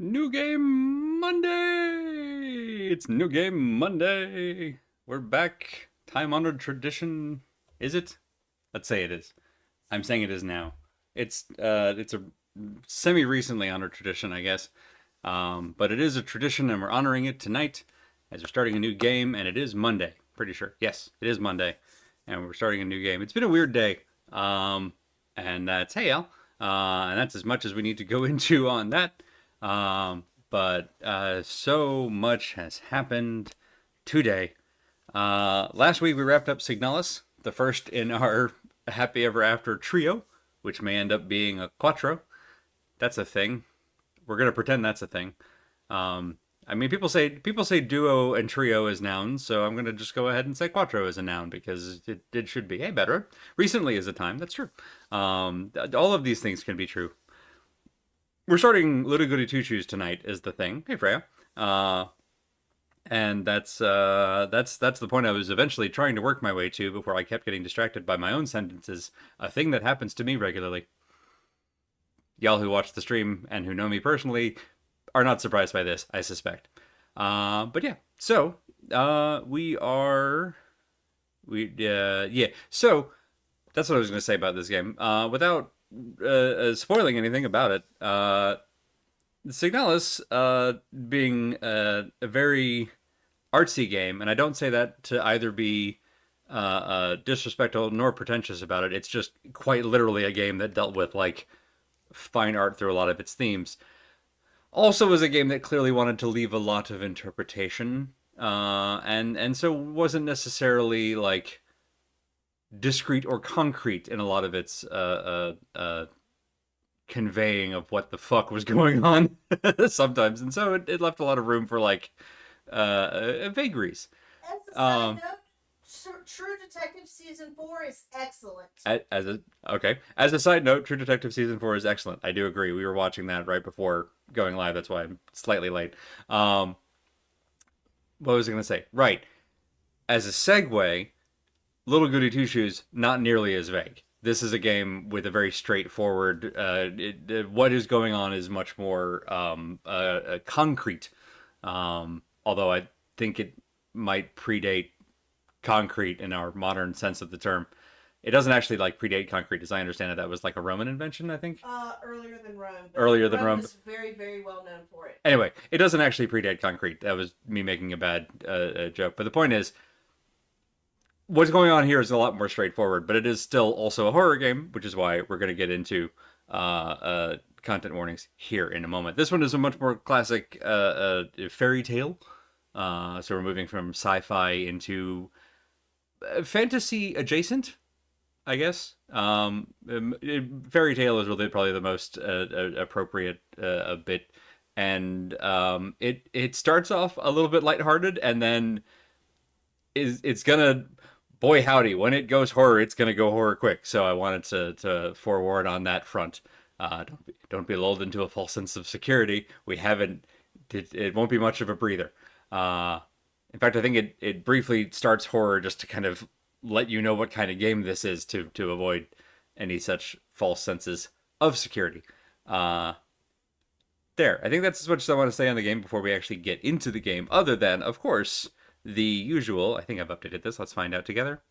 New Game Monday! It's New Game Monday! We're back. Time-honored tradition. Is it? Let's say it is. I'm saying it is now. It's a semi-recently honored tradition, I guess. But it is a tradition and we're honoring it tonight as we're starting a new game, and it is Monday. Pretty sure. Yes, it is Monday. And we're starting a new game. It's been a weird day. And that's, hey, Al. And that's as much as we need to go into on that. But so much has happened today. Last week we wrapped up Signalis, the first in our Happy Ever After trio, which may end up being a quattro. That's a thing. We're gonna pretend that's a thing. I mean, people say duo and trio as nouns, so I'm gonna just go ahead and say quattro as a noun because it should be. Hey, better. Recently is a time. That's true. All of these things can be true. We're starting Little Goody Two Shoes tonight is the thing. Hey, Freya. And that's the point I was eventually trying to work my way to before I kept getting distracted by my own sentences. A thing that happens to me regularly. Y'all who watch the stream and who know me personally are not surprised by this, I suspect. But yeah, so yeah. So that's what I was going to say about this game. Without spoiling anything about it, Signalis being a very artsy game, and I don't say that to either be disrespectful nor pretentious about it. It's just quite literally a game that dealt with like fine art through a lot of its themes. Also, was a game that clearly wanted to leave a lot of interpretation, and so wasn't necessarily like discrete or concrete in a lot of its conveying of what the fuck was going on sometimes, and so it left a lot of room for like vagaries. As a Um, side note, True Detective Season 4 is excellent. as a side note, True Detective season 4 is excellent. I do agree. We were watching that right before going live. That's why I'm slightly late. What was I going to say? Right. As a segue, Little Goody Two Shoes not nearly as vague. This is a game with a very straightforward. What is going on is much more concrete. Although I think it might predate concrete in our modern sense of the term. It doesn't actually like predate concrete, as I understand it. That was like a Roman invention, I think. Earlier than Rome. Earlier than Rome. is very, very well known for it. Anyway, it doesn't actually predate concrete. That was me making a bad joke. But the point is, what's going on here is a lot more straightforward, but it is still also a horror game, which is why we're going to get into content warnings here in a moment. This one is a much more classic fairy tale. So we're moving from sci-fi into fantasy adjacent, I guess. Fairy tale is really probably the most appropriate bit, and it starts off a little bit lighthearted, and then it's gonna, boy howdy, when it goes horror, it's gonna go horror quick. So I wanted to forewarn on that front. Don't be lulled into a false sense of security. We haven't. It won't be much of a breather. In fact, I think it briefly starts horror just to kind of let you know what kind of game this is to avoid any such false senses of security. There. I think that's as much as I want to say on the game before we actually get into the game, other than, of course, the usual. I think I've updated this. Let's find out together.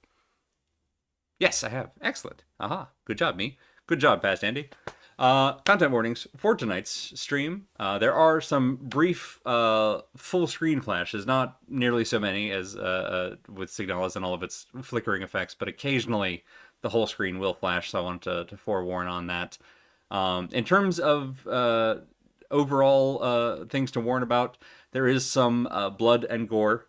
Yes, I have. Excellent. Aha. Good job, me. Good job, Past Andy. Content warnings for tonight's stream. There are some brief full screen flashes, not nearly so many as with Signalis and all of its flickering effects, but occasionally the whole screen will flash, so I want to forewarn on that. In terms of overall things to warn about, there is some blood and gore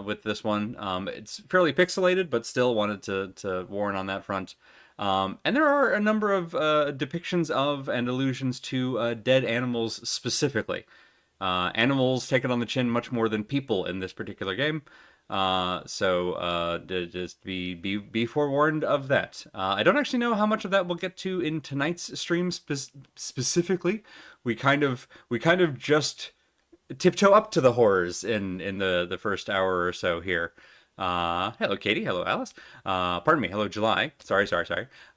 with this one. It's fairly pixelated, but still wanted to warn on that front. And there are a number of depictions of and allusions to dead animals specifically. Animals taken on the chin much more than people in this particular game. So just be forewarned of that. I don't actually know how much of that we'll get to in tonight's stream specifically. We kind of just tiptoe up to the horrors in the first hour or so here. Hello, Katie. Hello, Alice. Pardon me. Hello, July. Sorry.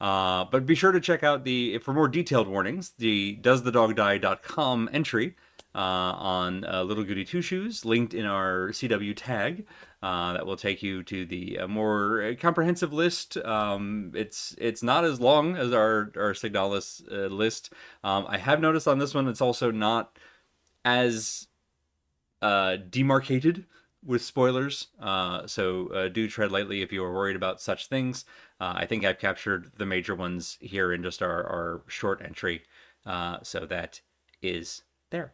But be sure to check out for more detailed warnings, the doesthedogdie.com entry, on Little Goody Two Shoes, linked in our CW tag. That will take you to the more comprehensive list. It's not as long as our Signalis list. I have noticed on this one it's also not as demarcated with spoilers. So do tread lightly if you are worried about such things. I think I've captured the major ones here in just our short entry. So that is there.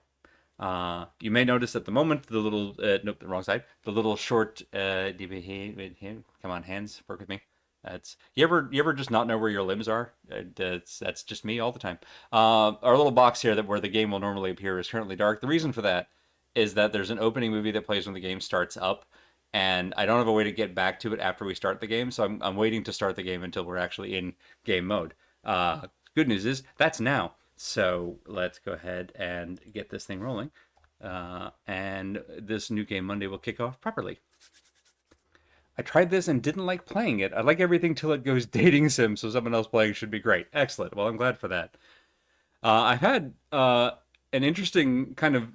You may notice at the moment the little nope, the wrong side. The little short come on, hands, work with me. That's you ever just not know where your limbs are? That's just me all the time. Our little box here that where the game will normally appear is currently dark. The reason for that is that there's an opening movie that plays when the game starts up, and I don't have a way to get back to it after we start the game, so I'm waiting to start the game until we're actually in game mode. Good news is that's now. So let's go ahead and get this thing rolling. And this new game Monday will kick off properly. I tried this and didn't like playing it. I like everything till it goes dating sim, so someone else playing should be great. Excellent. Well, I'm glad for that. I've had an interesting kind of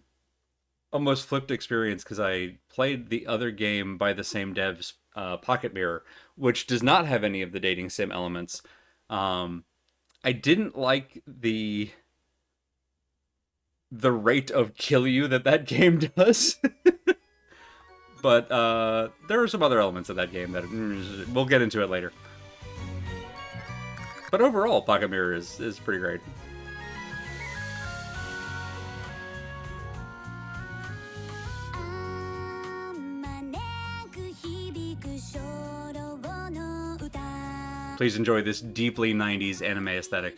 almost flipped experience because I played the other game by the same devs, Pocket Mirror, which does not have any of the dating sim elements. I didn't like the rate of kill you that game does. But there are some other elements of that game that we'll get into it later. But overall, Pocket Mirror is pretty great. Please enjoy this deeply 90s anime aesthetic.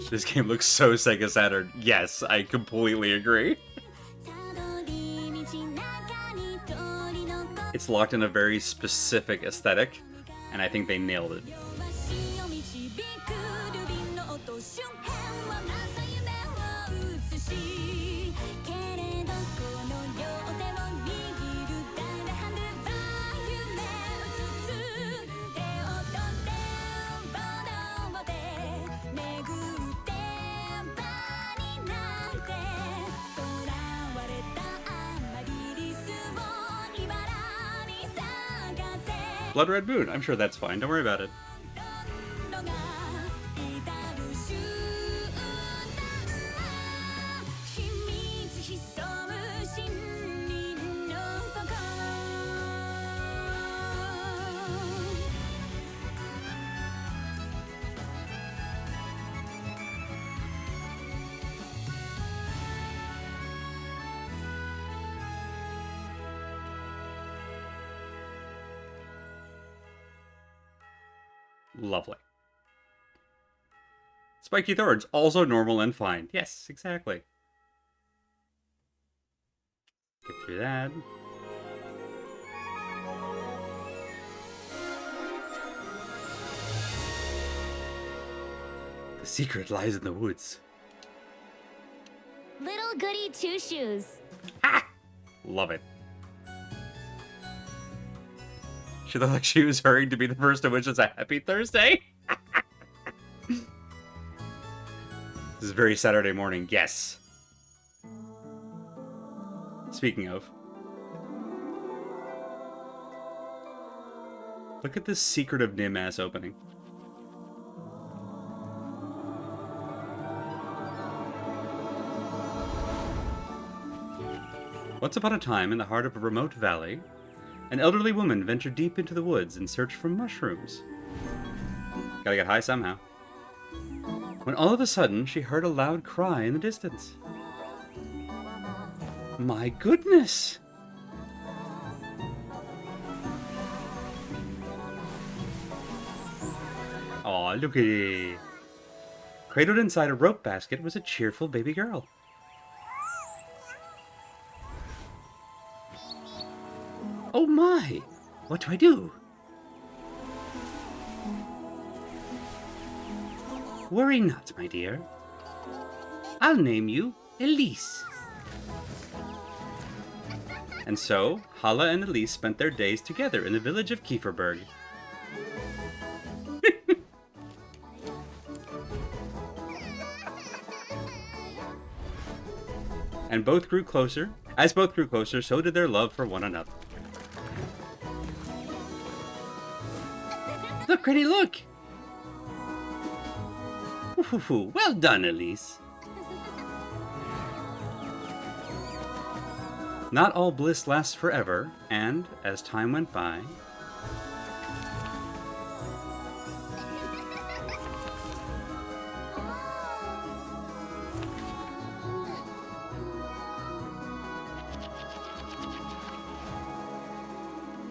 This game looks so Sega Saturn. Yes, I completely agree. It's locked in a very specific aesthetic, and I think they nailed it. Blood Red Moon. I'm sure that's fine. Don't worry about it. Lovely. Spiky Thorns, also normal and fine. Yes, exactly. Get through that. The secret lies in the woods. Little Goody Two Shoes. Ah! Love it. She looked like she was hurrying to be the first to wish us a happy Thursday. This is very Saturday morning. Yes. Speaking of. Look at this Secret of Nim ass opening. Once upon a time, in the heart of a remote valley, an elderly woman ventured deep into the woods in search for mushrooms. Gotta get high somehow. When all of a sudden, she heard a loud cry in the distance. My goodness! Aw, look at it. Cradled inside a rope basket was a cheerful baby girl. Oh my! What do I do? Worry not, my dear. I'll name you Elise. And so, Hala and Elise spent their days together in the village of Kieferberg. and both grew closer. As both grew closer, so did their love for one another. Look, Granny, look! Ooh, well done, Elise. Not all bliss lasts forever, and as time went by,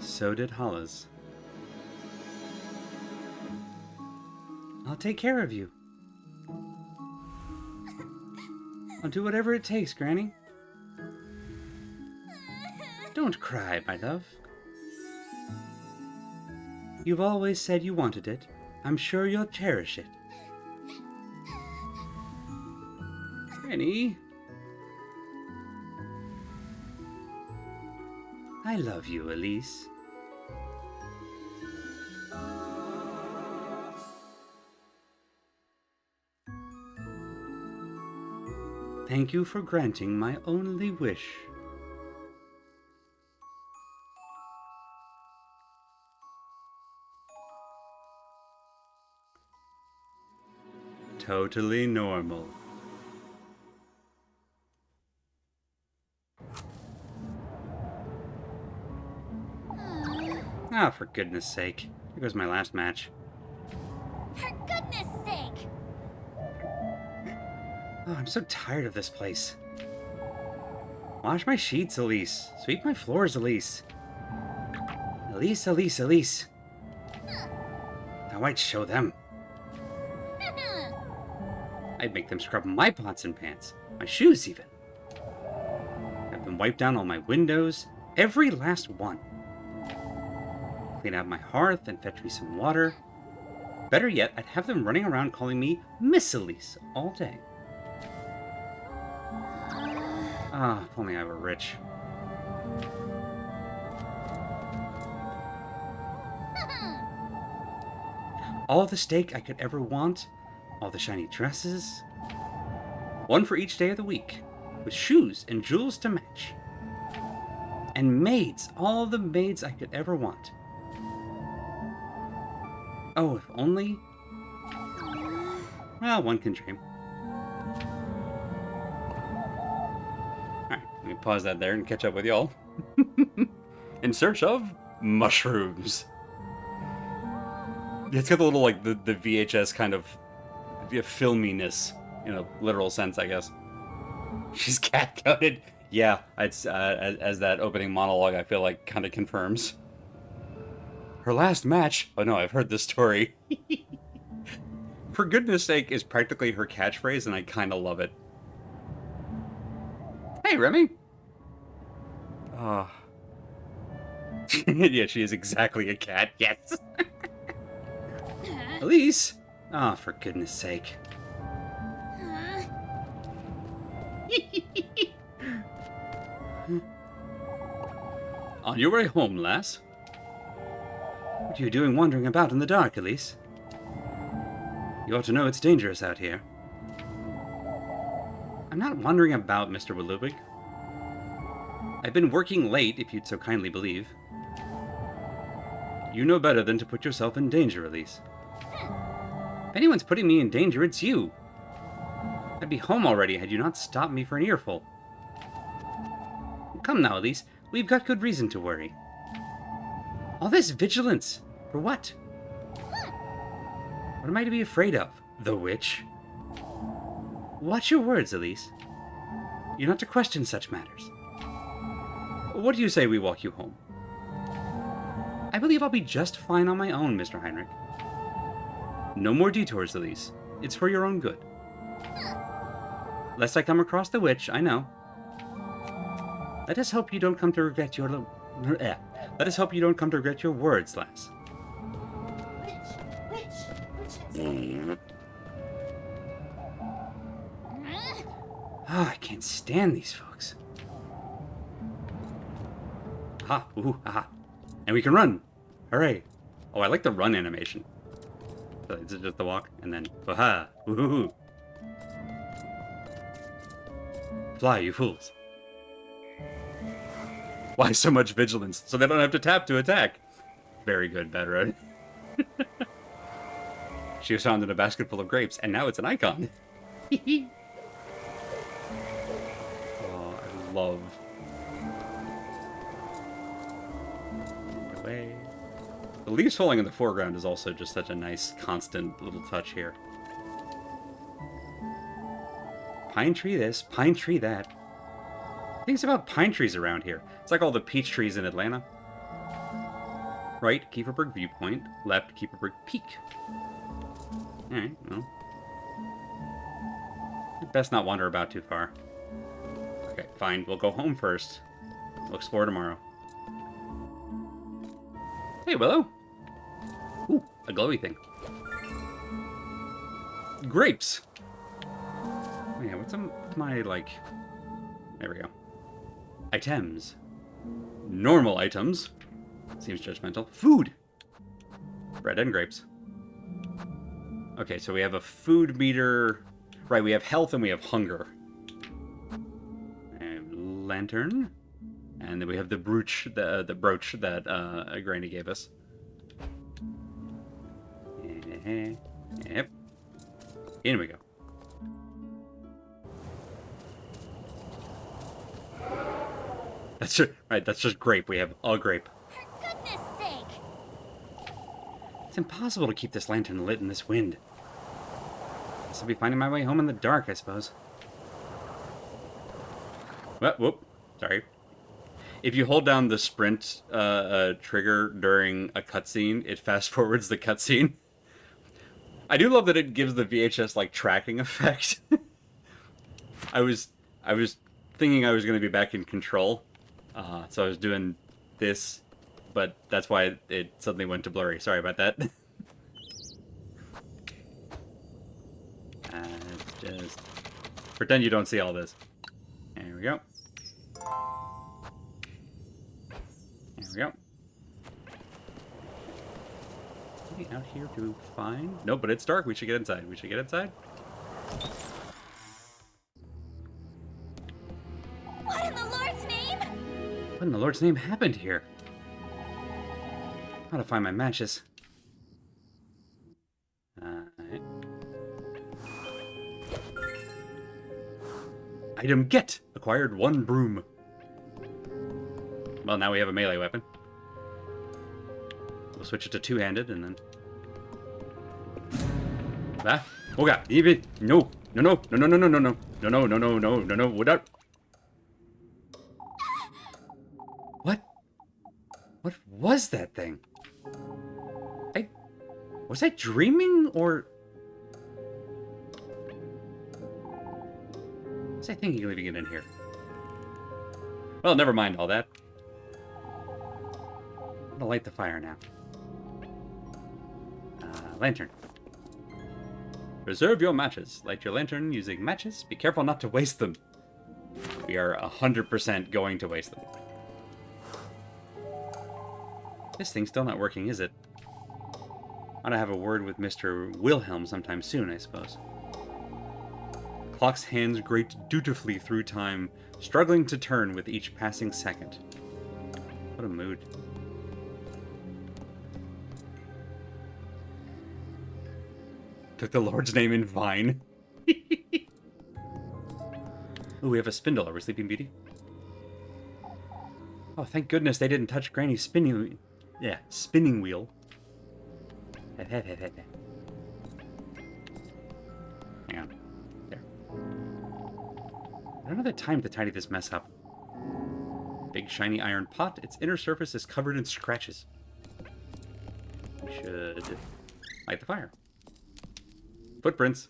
so did Hollis. I'll take care of you. I'll do whatever it takes, Granny. Don't cry, my love. You've always said you wanted it. I'm sure you'll cherish it. Granny. I love you, Elise. Thank you for granting my only wish. Totally normal. Ah, for goodness sake. Here goes my last match. For goodness sake! Oh, I'm so tired of this place. Wash my sheets, Elise. Sweep my floors, Elise. Elise, Elise, Elise. Now I'd show them. I'd make them scrub my pots and pans. My shoes, even. Have them wipe down all my windows. Every last one. Clean out my hearth and fetch me some water. Better yet, I'd have them running around calling me Miss Elise all day. Ah, if only I were rich. All the steak I could ever want, all the shiny dresses, one for each day of the week, with shoes and jewels to match. And maids, all the maids I could ever want. Oh, if only... Well, one can dream. Alright, let me pause that there and catch up with y'all. In search of mushrooms. It's got the little, like, the VHS kind of filminess, in a literal sense, I guess. She's cat-coated. Yeah, it's, as that opening monologue, I feel like, kind of confirms. Her last match... Oh no, I've heard this story. For goodness sake is practically her catchphrase, and I kind of love it. Hey, Remy! Oh. Yeah, she is exactly a cat, yes. Elise! Oh, for goodness sake. On your way home, lass. What are you doing wandering about in the dark, Elise? You ought to know it's dangerous out here. I'm not wandering about, Mr. Willowig. I've been working late, if you'd so kindly believe. You know better than to put yourself in danger, Elise. If anyone's putting me in danger, it's you. I'd be home already had you not stopped me for an earful. Come now, Elise. We've got good reason to worry. All this vigilance. For what? What am I to be afraid of? The witch? Watch your words, Elise. You're not to question such matters. What do you say we walk you home? I believe I'll be just fine on my own, Mr. Heinrich. No more detours, Elise. It's for your own good. Lest I come across the witch, I know. Let us hope you don't come to regret your... Let us hope you don't come to regret your words, lass. Oh, I can't stand these folks. Ha! Ooh, aha. And we can run! Hooray! Oh, I like the run animation. So it's just the walk, and then, aha! Woohoo! Fly, you fools. Why so much vigilance? So they don't have to tap to attack. Very good, Bedroad. She was found in a basket full of grapes, and now it's an icon. Oh, I love... Away. The leaves falling in the foreground is also just such a nice, constant little touch here. Pine tree this, pine tree that. Things about pine trees around here. It's like all the peach trees in Atlanta. Right, Kieferberg Viewpoint. Left, Kieferberg Peak. Alright, well. Best not wander about too far. Okay, fine. We'll go home first. We'll explore tomorrow. Hey, Willow. Ooh, a glowy thing. Grapes! Oh, yeah, what's my, like... There we go. Items. Normal items. Seems judgmental. Food! Bread and grapes. Okay, so we have a food meter. Right, we have health and we have hunger. And lantern. And then we have the brooch, the brooch that Granny gave us. Yep. In we go. That's just, right, that's just grape. We have a grape. For goodness sake! It's impossible to keep this lantern lit in this wind. Guess I'll be finding my way home in the dark, I suppose. Whoop. Sorry. If you hold down the sprint trigger during a cutscene, it fast forwards the cutscene. I do love that it gives the VHS like tracking effect. I was thinking I was going to be back in control, so I was doing this, but that's why it suddenly went to blurry. Sorry about that. Just pretend you don't see all this. There we go. There we go. Maybe out here to find... No, but it's dark. We should get inside. We should get inside. What in the Lord's name? What in the Lord's name happened here? How to find my matches. Alright. Item get! Acquired 1 broom. Well, now we have a melee weapon. We'll switch it to two-handed and then... Ah! Oh god! Even... No! No! What? What? What was that thing? Was I dreaming, or... What was I thinking leaving it in here? Well, never mind all that. I'm gonna light the fire now. Lantern. Reserve your matches. Light your lantern using matches. Be careful not to waste them. We are 100% going to waste them. This thing's still not working, is it? Ought to have a word with Mr. Wilhelm sometime soon, I suppose. Clock's hands grate dutifully through time, struggling to turn with each passing second. What a mood. Took the Lord's name in vain. Ooh, we have a spindle. Are we Sleeping Beauty? Oh, thank goodness they didn't touch Granny's spinning wheel. Hang on. There. I don't have the time to tidy this mess up. Big shiny iron pot. Its inner surface is covered in scratches. We should light the fire. Footprints.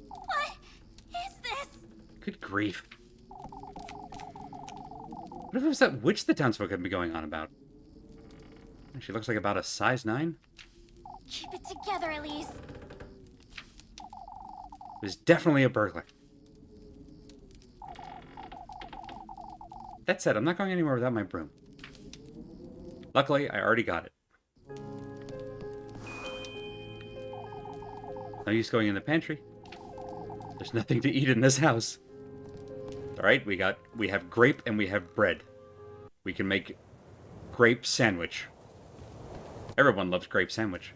What is this? Good grief. What if it was that witch the townsfolk had been going on about? She looks like about a size 9. Keep it together, Elise. It was definitely a burglar. That said, I'm not going anywhere without my broom. Luckily, I already got it. No use going in the pantry. There's nothing to eat in this house. All right, we have grape and we have bread. We can make grape sandwich. Everyone loves grape sandwich.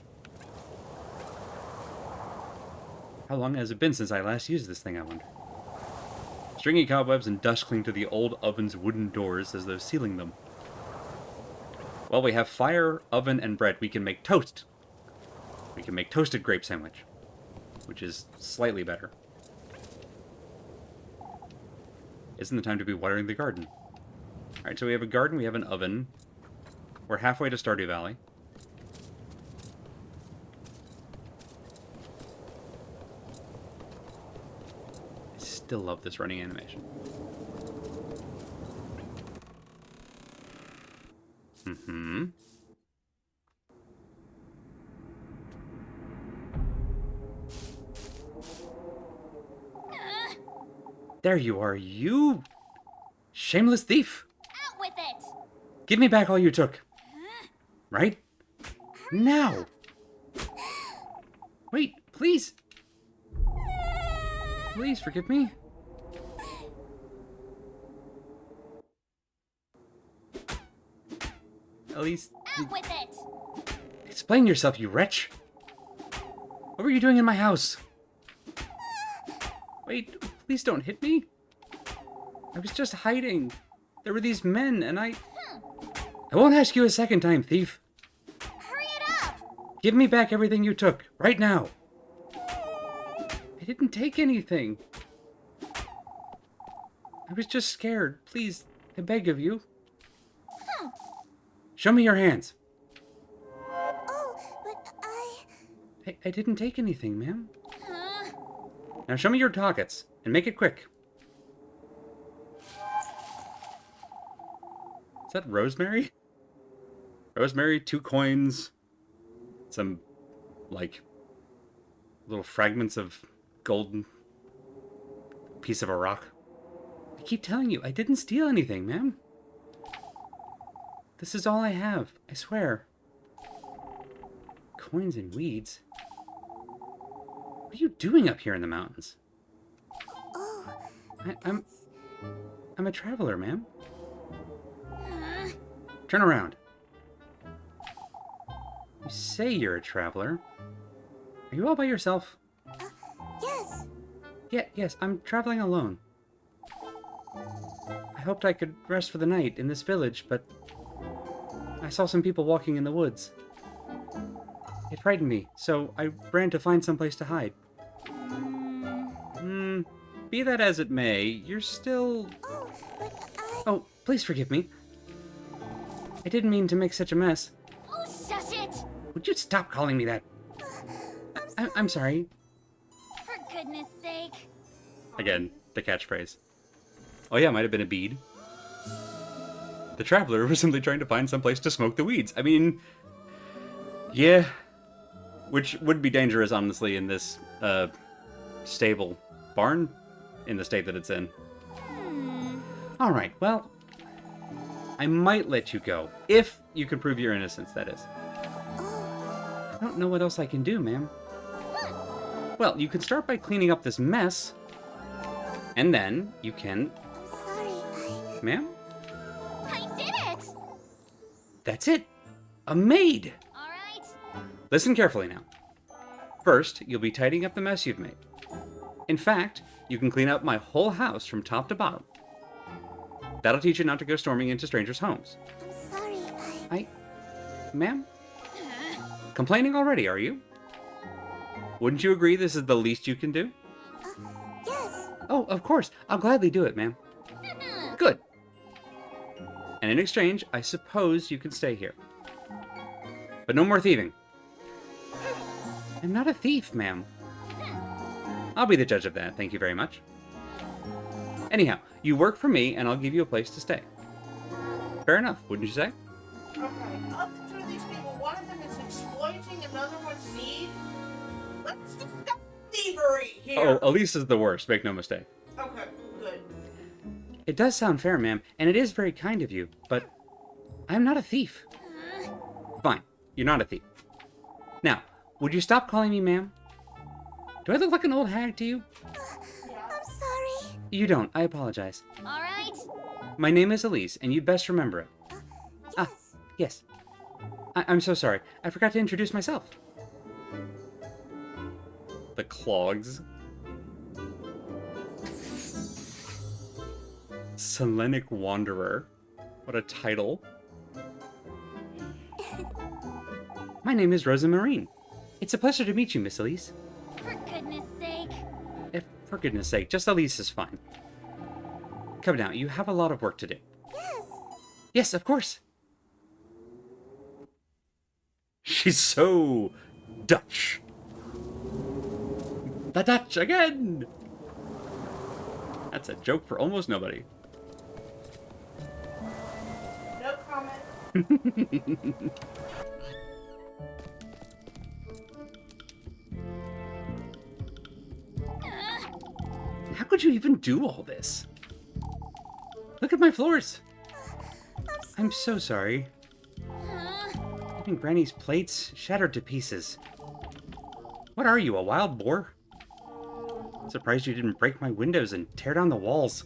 How long has it been since I last used this thing, I wonder? Stringy cobwebs and dust cling to the old oven's wooden doors as though sealing them. Well, we have fire, oven, and bread. We can make toast. We can make toasted grape sandwich, which is slightly better. Isn't the time to be watering the garden? Alright, so we have a garden, we have an oven. We're halfway to Stardew Valley. I still love this running animation. Mm-hmm. There you are, you shameless thief! Out with it! Give me back all you took. Right? Now! Wait, please! Please forgive me. At least... Out with it! Explain yourself, you wretch! What were you doing in my house? Wait, please don't hit me. I was just hiding. There were these men, and I won't ask you a second time, thief. Hurry it up! Give me back everything you took, right now. I didn't take anything. I was just scared. Please, I beg of you. Show me your hands. Oh, but I didn't take anything, ma'am. Huh? Now show me your pockets, and make it quick. Is that rosemary? Rosemary, 2 coins, some, like, little fragments of golden piece of a rock. I keep telling you, I didn't steal anything, ma'am. This is all I have, I swear. Coins and weeds? What are you doing up here in the mountains? Oh, I'm a traveler, ma'am. huh? Turn around. You say you're a traveler. Are you all by yourself? Yes. Yes, I'm traveling alone. I hoped I could rest for the night in this village, but I saw some people walking in the woods. It frightened me, so I ran to find some place to hide. Be that as it may, you're still... Oh, but Oh, please forgive me. I didn't mean to make such a mess. Oh, shush it! Would you stop calling me that? I'm sorry. For goodness sake. Again, the catchphrase. Oh yeah, might have been a bead. The traveler was simply trying to find some place to smoke the weeds. I mean, yeah. Which would be dangerous, honestly, in this, stable barn, in the state that it's in. Alright, well, I might let you go. If you can prove your innocence, that is. I don't know what else I can do, ma'am. Well, you can start by cleaning up this mess. And then you can... I'm sorry, Ma'am? I did it! That's it! A maid! Alright. Listen carefully now. First, you'll be tidying up the mess you've made. In fact, you can clean up my whole house from top to bottom. That'll teach you not to go storming into strangers' homes. I'm sorry, Ma'am? Complaining already, are you? Wouldn't you agree this is the least you can do? Yes. Oh, of course. I'll gladly do it, ma'am. Good. And in exchange, I suppose you can stay here. But no more thieving. I'm not a thief, ma'am. I'll be the judge of that, thank you very much. Anyhow, you work for me, and I'll give you a place to stay. Fair enough, wouldn't you say? Okay, of the two of these people, one of them is exploiting another one's need. Let's discuss thievery here. Oh, Elise is the worst, make no mistake. Okay, good. It does sound fair, ma'am, and it is very kind of you, but I'm not a thief. Fine, you're not a thief. Now, would you stop calling me ma'am? Do I look like an old hag to you? I'm sorry. You don't. I apologize. All right. My name is Elise, and you'd best remember it. Ah, Yes. yes. I'm so sorry. I forgot to introduce myself. The clogs. Selenic Wanderer. What a title. My name is Rosa Marine. It's a pleasure to meet you, Miss Elise. For goodness sake. If, for goodness sake, just Elise is fine. Come now, you have a lot of work to do. Yes. Yes, of course. She's so Dutch. The Dutch again! That's a joke for almost nobody. No comment. How could you even do all this? Look at my floors. I'm so sorry. Even Granny's plates shattered to pieces. What are you, a wild boar? Surprised you didn't break my windows and tear down the walls.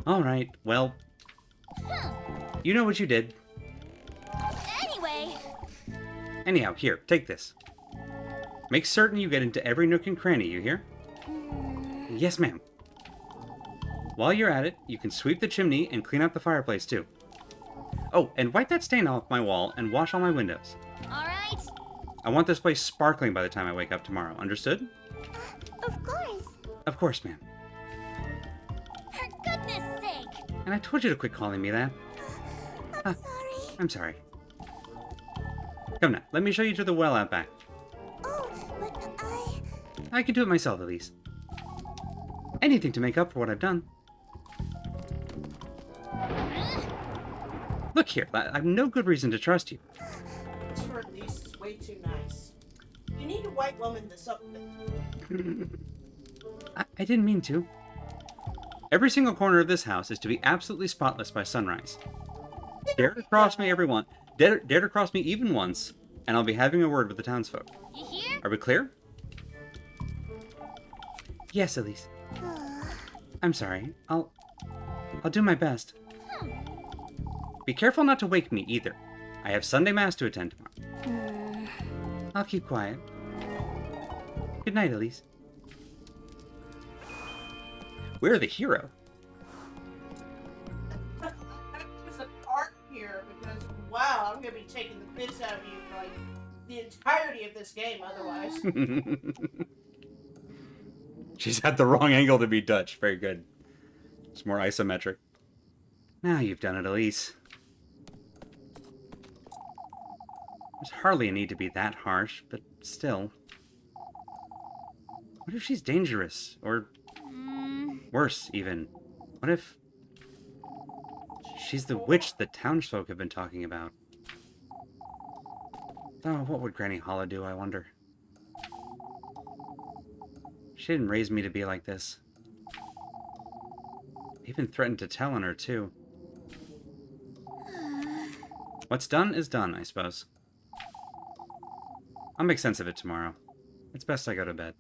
Alright, well... You know what you did. Anyway. Anyhow, here, take this. Make certain you get into every nook and cranny, you hear? Yes, ma'am. While you're at it, you can sweep the chimney and clean out the fireplace, too. Oh, and wipe that stain off my wall and wash all my windows. All right. I want this place sparkling by the time I wake up tomorrow, understood? Of course. Of course, ma'am. For goodness sake. And I told you to quit calling me that. I'm sorry. I'm sorry. Come now, let me show you to the well out back. Oh, but I can do it myself, Elise. Anything to make up for what I've done. Look here, I've no good reason to trust you. This for Elise is way too nice. You need to white woman this up a bit. I didn't mean to. Every single corner of this house is to be absolutely spotless by sunrise. Dare to cross me, everyone. Dare to cross me even once, and I'll be having a word with the townsfolk. you hear? Are we clear? Yes, Elise. I'm sorry. I'll do my best. Be careful not to wake me either. I have Sunday Mass to attend tomorrow. I'll keep quiet. Good night, Elise. We're the hero. There's an art here because wow, I'm gonna be taking the piss out of you for like the entirety of this game otherwise. She's at the wrong angle to be Dutch. Very good. It's more isometric. Now you've done it, Elise. There's hardly a need to be that harsh, but still. What if she's dangerous? Or worse, even. What if she's the witch the townsfolk have been talking about? Oh, what would Granny Holla do, I wonder? She didn't raise me to be like this. Even threatened to tell on her, too. What's done is done, I suppose. I'll make sense of it tomorrow. It's best I go to bed.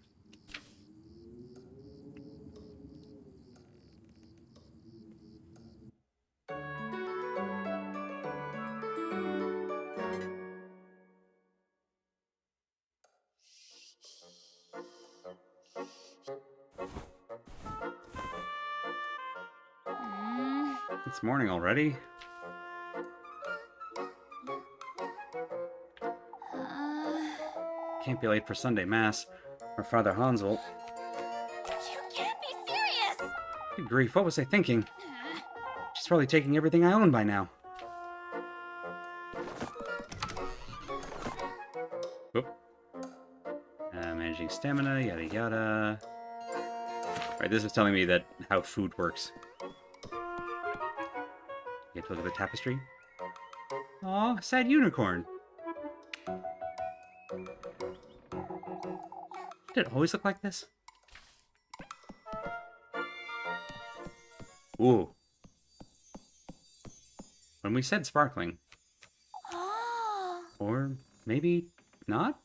It's morning already. Can't be late for Sunday Mass, or Father Hans will... You can't be serious. Good grief, what was I thinking? She's probably taking everything I own by now. Whoop. Managing stamina, yada yada. Right, this is telling me that how food works. You have to look at the tapestry. Aw, sad unicorn. Did it always look like this? Ooh. When we said sparkling. Or maybe not?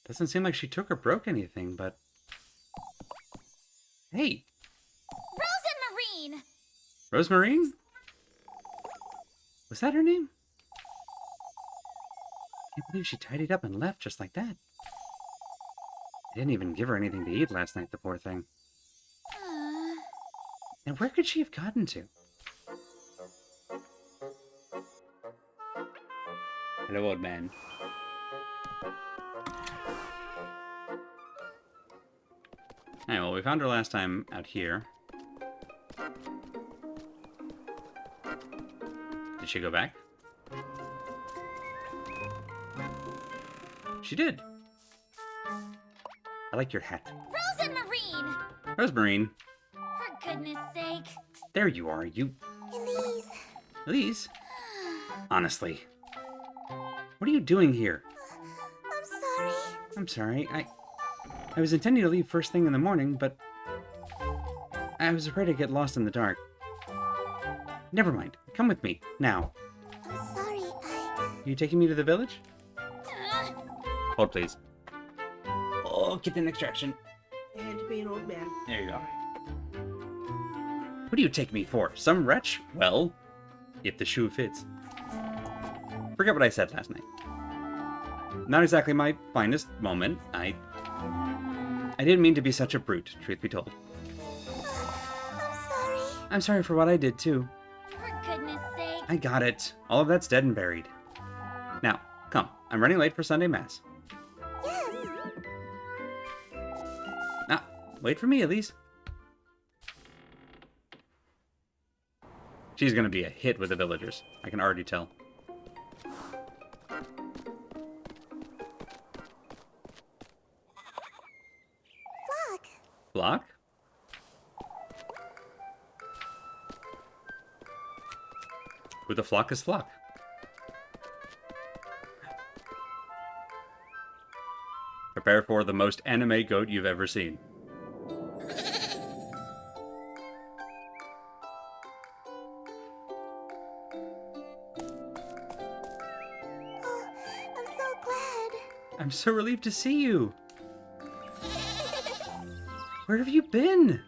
Does Doesn't seem like she took or broke anything, but... Hey, Rose and Marine! Rosemarine? Was that her name? Can't believe she tidied up and left just like that. I didn't even give her anything to eat last night, the poor thing. And where could she have gotten to? Hello, old man. Alright, well, we found her last time out here. Did she go back? She did. I like your hat. Rose and Marine! Rosemarine, For goodness sake. there you are, you... Elise. Elise? Honestly. What are you doing here? I'm sorry. I'm sorry, I was intending to leave first thing in the morning, but... I was afraid I'd get lost in the dark. Never mind. Come with me, now. I'm sorry, You taking me to the village? uh, Hold, please. Oh, get an extraction. And to be an old man. There you go. What do you take me for? Some wretch? Well, if the shoe fits. Forget what I said last night. Not exactly my finest moment. I didn't mean to be such a brute, truth be told. I'm sorry. I'm sorry for what I did, too. For goodness sake. I got it. All of that's dead and buried. Now, come. I'm running late for Sunday Mass. Yes. Now, wait for me, Elise. She's gonna be a hit with the villagers. I can already tell. Flock. Flock? Who the flock is flock? Prepare for the most anime goat you've ever seen. Oh, I'm so glad. I'm so relieved to see you. Where have you been?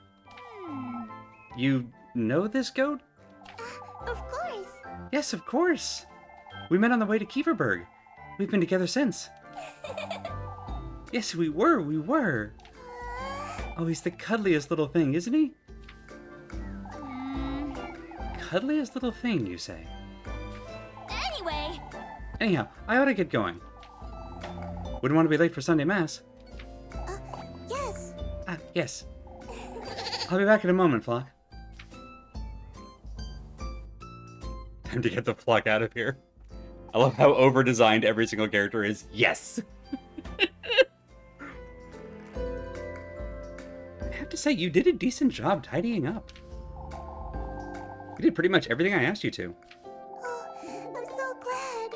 You know this goat? Of course. Yes, of course. We met on the way to Kieferberg. We've been together since. Yes, we were. Oh, he's the cuddliest little thing, isn't he? Cuddliest little thing, you say? Anyway. Anyhow, I ought to get going. Wouldn't want to be late for Sunday Mass. Yes. Ah, yes. I'll be back in a moment, Flock. Time to get the flock out of here. I love how over-designed every single character is. Yes! I have to say, you did a decent job tidying up. You did pretty much everything I asked you to. Oh, I'm so glad.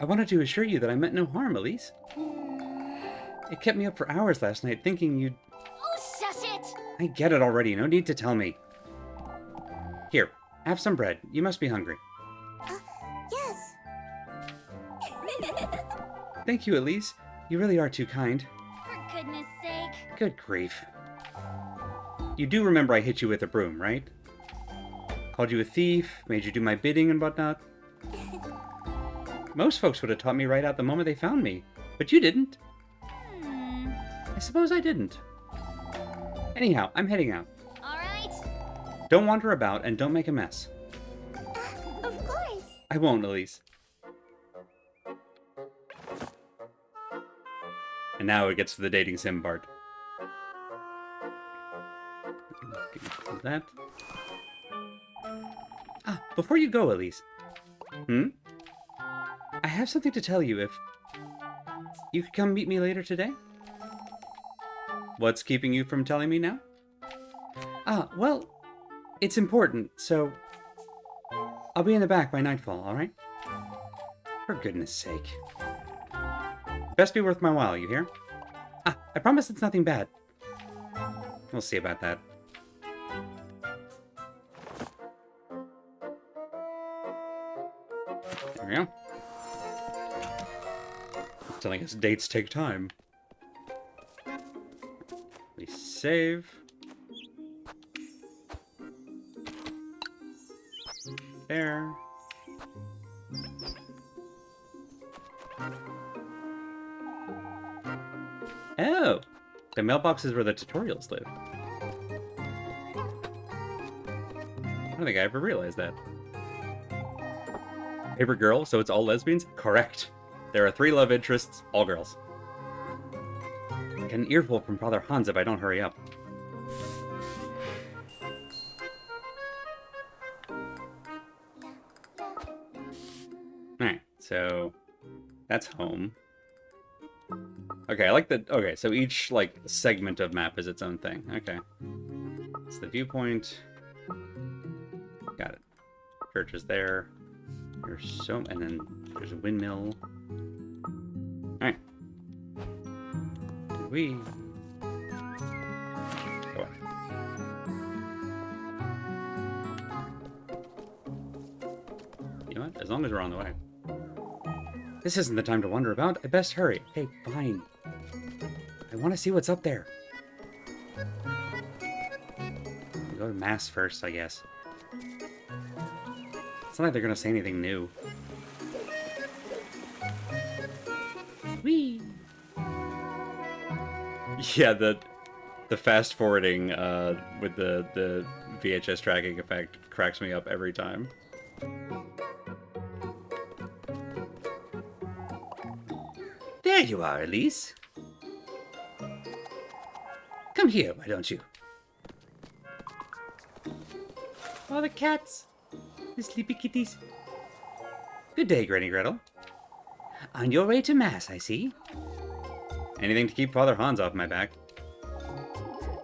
I wanted to assure you that I meant no harm, Elise. It kept me up for hours last night thinking you'd... Oh, shush it. I get it already, no need to tell me. Here, have some bread. You must be hungry. Yes. Thank you, Elise. You really are too kind. For goodness sake. Good grief. You do remember I hit you with a broom, right? Called you a thief, made you do my bidding and whatnot. Most folks would have taught me right out the moment they found me, but you didn't. I suppose I didn't. Anyhow, I'm heading out. All right. Don't wander about and don't make a mess. Of course. I won't, Elise. And now it gets to the dating sim part. That. Ah, before you go, Elise. I have something to tell you if... You could come meet me later today? What's keeping you from telling me now? Ah, well, it's important, so... I'll be in the back by nightfall, alright? For goodness sake. Best be worth my while, you hear? Ah, I promise it's nothing bad. We'll see about that. There we go. Telling us dates take time. We save. There. Oh! The mailbox is where the tutorials live. I don't think I ever realized that. Favorite girl, so it's all lesbians? Correct. There are 3 love interests, all girls. Get an earful from Father Hans if I don't hurry up. Alright, so that's home. Okay, I like the... Okay, so each, like, segment of map is its own thing. Okay. It's the viewpoint. Got it. Church is there. There's so... And then there's a windmill. Alright. We... Go on. You know what? As long as we're on the way. This isn't the time to wander about. I best hurry. Okay, fine. I want to see what's up there. We'll go to Mass first, I guess. It's not like they're going to say anything new. Whee! Yeah, the fast forwarding with the VHS tracking effect cracks me up every time. There you are, Elise. Come here, why don't you? Oh, the cats. The sleepy kitties. Good day, Granny Gretel. On your way to Mass, I see. Anything to keep Father Hans off my back.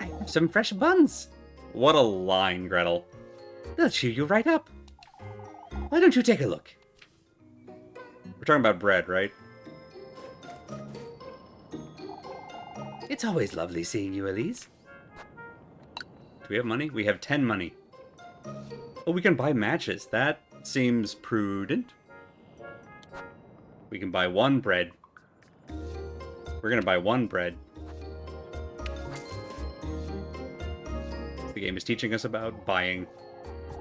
I have some fresh buns. What a line, Gretel. They'll cheer you right up. Why don't you take a look? We're talking about bread, right? It's always lovely seeing you, Elise. Do we have money? We have 10 money. Oh, we can buy matches. That seems prudent. We can buy 1 bread. We're gonna buy 1 bread. The game is teaching us about buying.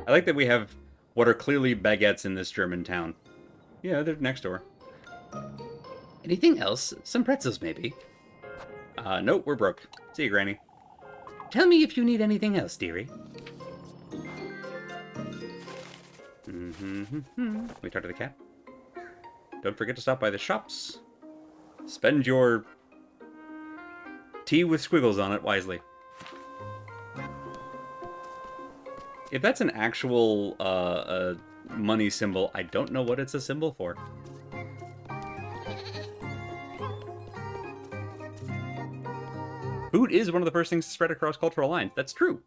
I like that we have what are clearly baguettes in this German town. Yeah, they're next door. Anything else? Some pretzels, maybe. Nope, we're broke. See you, Granny. Tell me if you need anything else, dearie. We talk to the cat. Don't forget to stop by the shops. Spend your tea with squiggles on it wisely. If that's an actual money symbol, I don't know what it's a symbol for. Food is one of the first things to spread across cultural lines. That's true.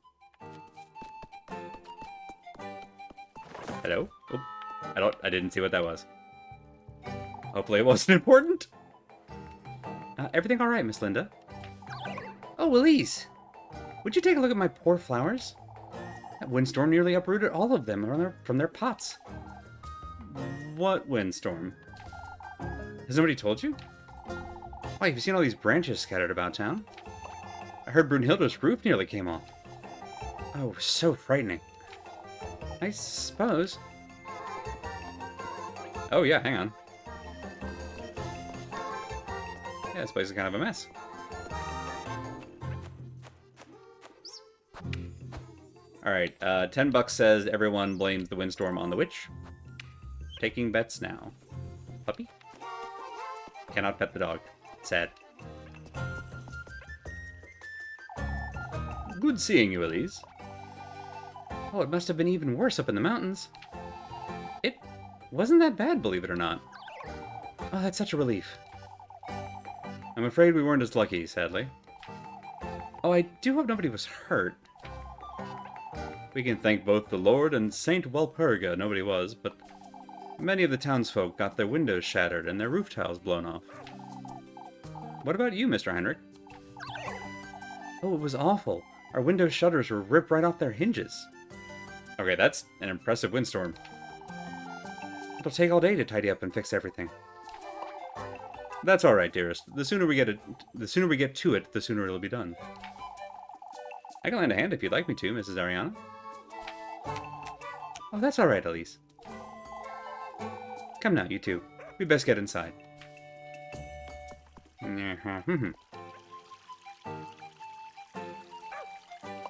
Hello? Oh, I didn't see what that was. Hopefully it wasn't important. Everything all right, Miss Linda? Oh, Elise. Would you take a look at my poor flowers? That windstorm nearly uprooted all of them from their pots. What windstorm? Has nobody told you? Why, you've seen all these branches scattered about town? I heard Brunhilde's roof nearly came off. Oh, so frightening. I suppose. Oh yeah, hang on. Yeah, this place is kind of a mess. Alright, $10 says everyone blames the windstorm on the witch. Taking bets now. Puppy? Cannot pet the dog. Sad. Good seeing you, Elise. Oh, it must have been even worse up in the mountains. It wasn't that bad, believe it or not. Oh, that's such a relief. I'm afraid we weren't as lucky, sadly. Oh, I do hope nobody was hurt. We can thank both the Lord and Saint Walpurga nobody was, but many of the townsfolk got their windows shattered and their roof tiles blown off. What about you, Mr. Heinrich? Oh, it was awful. Our window shutters were ripped right off their hinges. Okay, that's an impressive windstorm. It'll take all day to tidy up and fix everything. That's all right, dearest. The sooner we get to it, the sooner it'll be done. I can lend a hand if you'd like me to, Mrs. Ariana. Oh, that's all right, Elise. Come now, you two. We best get inside.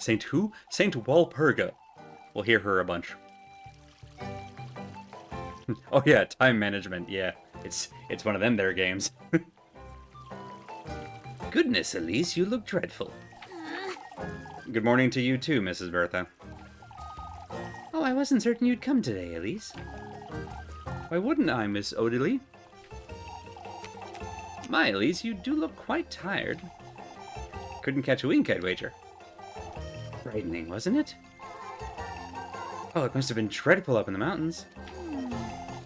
Saint who? Saint Walpurga. We'll hear her a bunch. Oh yeah, time management. Yeah, it's one of them there games. Goodness, Elise, you look dreadful. Good morning to you too, Mrs. Bertha. Oh, I wasn't certain you'd come today, Elise. Why wouldn't I, Miss Odile? My, Elise, you do look quite tired. Couldn't catch a wink, I'd wager. Frightening, wasn't it? Oh, it must have been dreadful up in the mountains.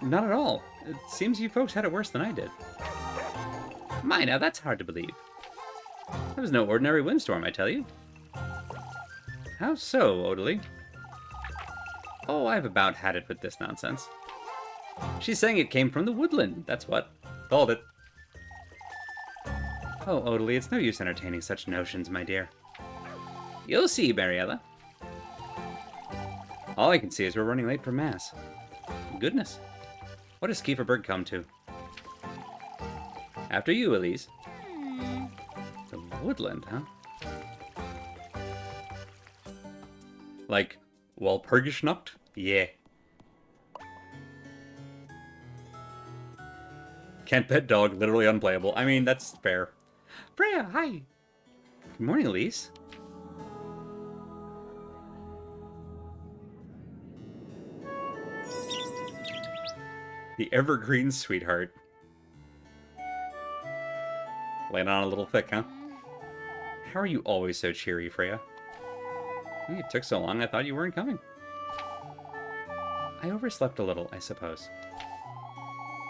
Not at all. It seems you folks had it worse than I did. My, now that's hard to believe. That was no ordinary windstorm, I tell you. How so, Odile? Oh, I've about had it with this nonsense. She's saying it came from the woodland, that's what. Called it. Oh, Odile, it's no use entertaining such notions, my dear. You'll see, Mariella. All I can see is we're running late for Mass. Goodness. What does Kieferberg come to? After you, Elise. The woodland, huh? Like Walpurgisnacht? Yeah. Can't pet dog, literally unplayable. I mean, that's fair. Freya, hi! Good morning, Elise. The evergreen sweetheart. Laying on a little thick, huh? How are you always so cheery, Freya? It took so long, I thought you weren't coming. I overslept a little, I suppose.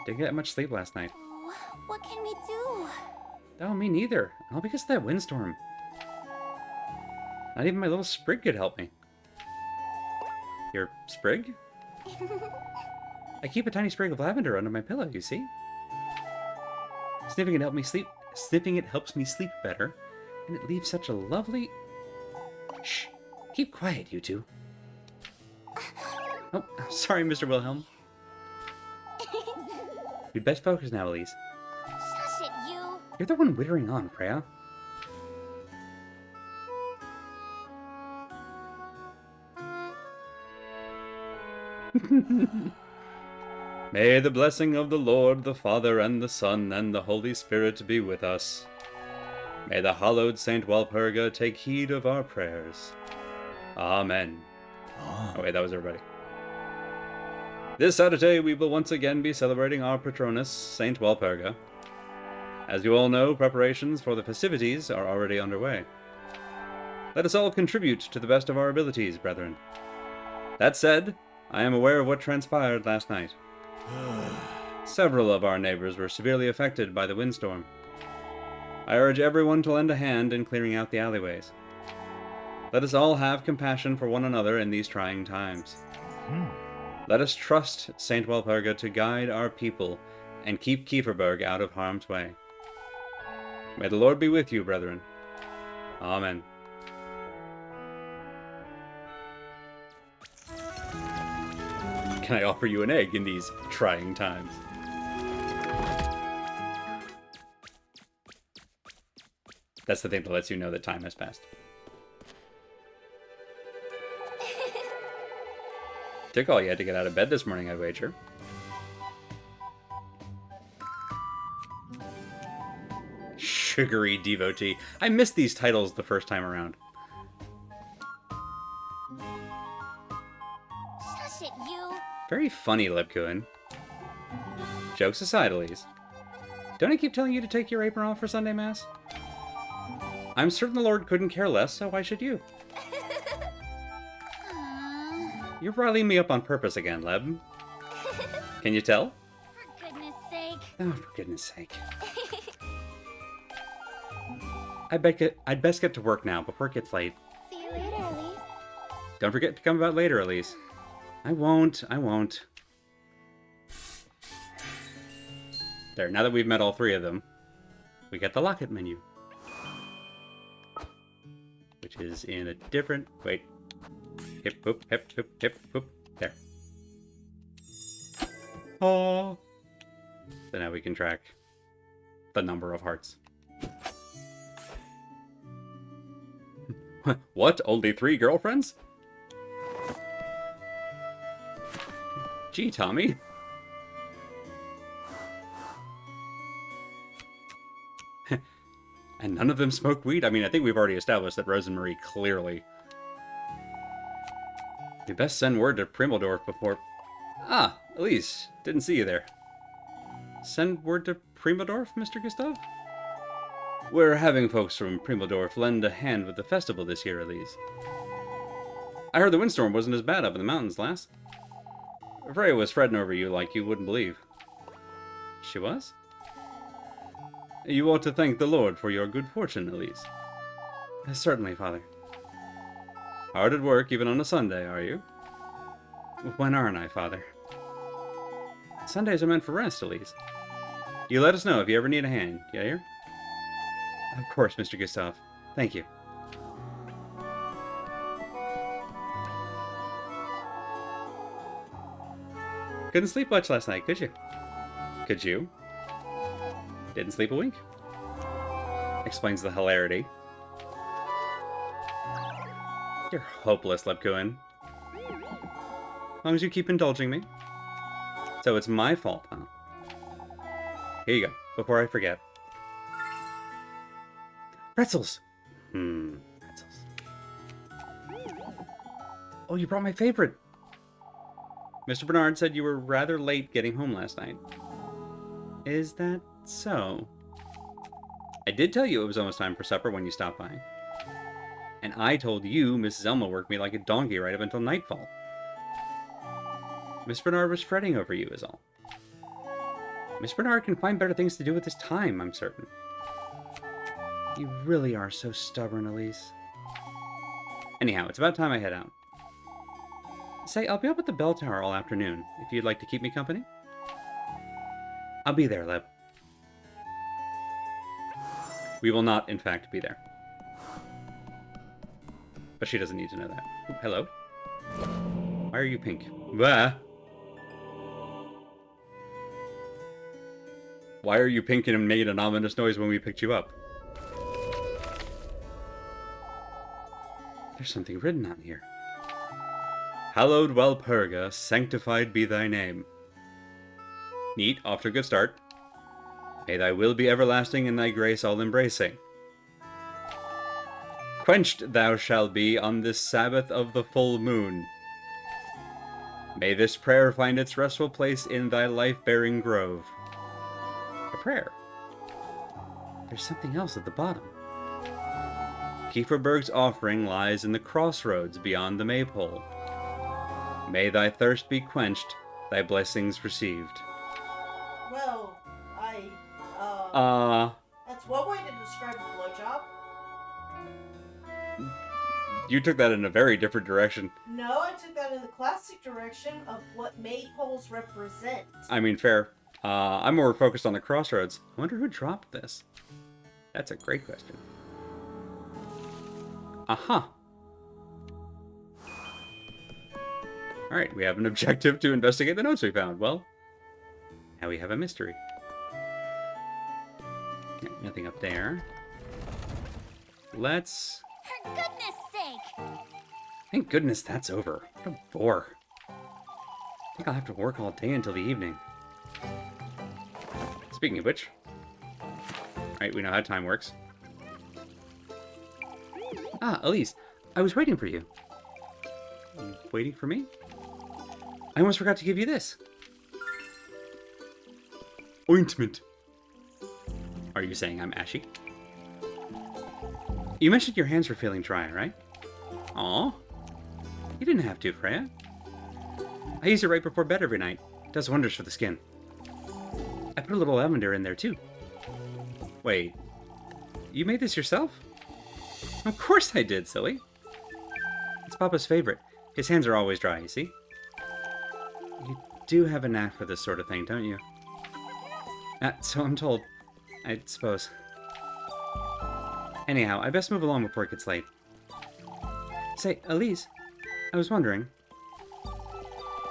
Didn't get much sleep last night. Oh, what can we do? Oh, me neither. All because of that windstorm. Not even my little sprig could help me. Your sprig? I keep a tiny sprig of lavender under my pillow, you see? Sniffing it helps me sleep better, and it leaves such a lovely... Shh! Keep quiet, you two. Oh, sorry, Mr. Wilhelm. We'd best focus now, Elise. Shush it, you. You're the one wittering on, Freya. May the blessing of the Lord, the Father, and the Son, and the Holy Spirit be with us. May the hallowed Saint Walpurga take heed of our prayers. Amen. Oh wait, that was everybody. This Saturday we will once again be celebrating our patroness, Saint Walpurga. As you all know, preparations for the festivities are already underway. Let us all contribute to the best of our abilities, brethren. That said, I am aware of what transpired last night. Several of our neighbors were severely affected by the windstorm. I urge everyone to lend a hand in clearing out the alleyways. Let us all have compassion for one another in these trying times. Let us trust Saint Walpurga to guide our people and keep Kieferberg out of harm's way. May the Lord be with you, brethren. Amen. Can I offer you an egg in these trying times? That's the thing that lets you know that time has passed. Took all you had to get out of bed this morning, I'd wager. Sugary devotee. I missed these titles the first time around. Shush it, you. Very funny, Lebkuin. Jokes aside, Elise. Don't I keep telling you to take your apron off for Sunday Mass? I'm certain the Lord couldn't care less, so why should you? You're riling me up on purpose again, Leb. Can you tell? For goodness sake. Oh, for goodness sake. I'd best get to work now before it gets late. See you later, Elise. Don't forget to come about later, Elise. I won't. There, now that we've met all three of them, we get the locket menu. Which is in a different... Wait. Hip, whoop, hip, hip, hip, whoop. There. Oh. So now we can track the number of hearts. What? Only 3 girlfriends? Gee, Tommy. And none of them smoke weed? I mean, I think we've already established that Rose and Marie clearly... We best send word to Primeldorf before... Ah, Elise, didn't see you there. Send word to Primeldorf, Mr. Gustav? We're having folks from Primeldorf lend a hand with the festival this year, Elise. I heard the windstorm wasn't as bad up in the mountains, lass. Freya was fretting over you like you wouldn't believe. She was? You ought to thank the Lord for your good fortune, Elise. Certainly, Father. Hard at work even on a Sunday, are you? When aren't I, Father? Sundays are meant for rest, Elise. You let us know if you ever need a hand, you hear? Of course, Mr. Gustav. Thank you. Couldn't sleep much last night, could you? Could you? Didn't sleep a wink. Explains the hilarity. You're hopeless, Lepkuin. As long as you keep indulging me. So it's my fault, huh? Here you go, before I forget. Pretzels! Pretzels. Oh, you brought my favorite! Mr. Bernard said you were rather late getting home last night. Is that so? I did tell you it was almost time for supper when you stopped by. And I told you Mrs. Elma worked me like a donkey right up until nightfall. Miss Bernard was fretting over you, is all. Miss Bernard can find better things to do with his time, I'm certain. You really are so stubborn, Elise. Anyhow, it's about time I head out. Say, I'll be up at the bell tower all afternoon, if you'd like to keep me company. I'll be there, Lep. We will not, in fact, be there. But she doesn't need to know that. Ooh, hello? Why are you pink? Bah! Why are you pink and made an ominous noise when we picked you up? There's something written on here. Hallowed Walpurga, sanctified be thy name. Neat, off to a good start. May thy will be everlasting and thy grace all embracing. Quenched thou shalt be on this Sabbath of the full moon. May this prayer find its restful place in thy life-bearing grove. A prayer. There's something else at the bottom. Kieferberg's offering lies in the crossroads beyond the maypole. May thy thirst be quenched, thy blessings received. Well, that's one way to describe a blowjob. You took that in a very different direction. No, I took that in the classic direction of what maypoles represent. I mean, fair. I'm more focused on the crossroads. I wonder who dropped this. That's a great question. Aha. Alright, we have an objective to investigate the notes we found. Well, now we have a mystery. Nothing up there. Let's... For goodness sake! Thank goodness that's over. What a bore. I think I'll have to work all day until the evening. Speaking of which... Alright, we know how time works. Ah, Elise, I was waiting for you. You waiting for me? I almost forgot to give you this. Ointment. Are you saying I'm ashy? You mentioned your hands were feeling dry, right? Aw. You didn't have to, Freya. I use it right before bed every night. It does wonders for the skin. I put a little lavender in there, too. Wait. You made this yourself? Of course I did, silly. It's Papa's favorite. His hands are always dry, you see? You do have a knack for this sort of thing, don't you? So I'm told. I suppose. Anyhow, I best move along before it gets late. Say, Elise, I was wondering.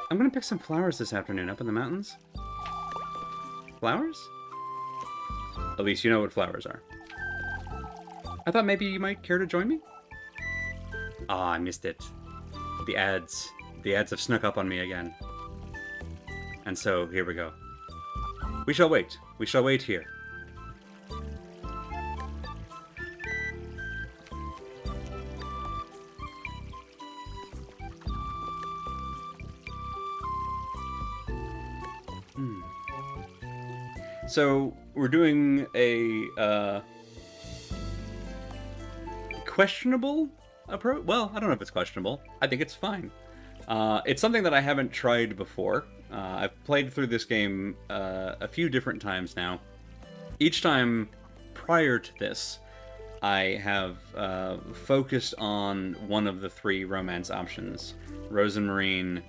I'm gonna pick some flowers this afternoon up in the mountains. Flowers? Elise, you know what flowers are. I thought maybe you might care to join me? Ah, I missed it. The ads. The ads have snuck up on me again. And so, here we go. We shall wait. We shall wait here. So, we're doing a, questionable approach? Well, I don't know if it's questionable. I think it's fine. It's something that I haven't tried before. I've played through this game a few different times now. Each time prior to this, I have focused on one of the 3 romance options. Rosemarine,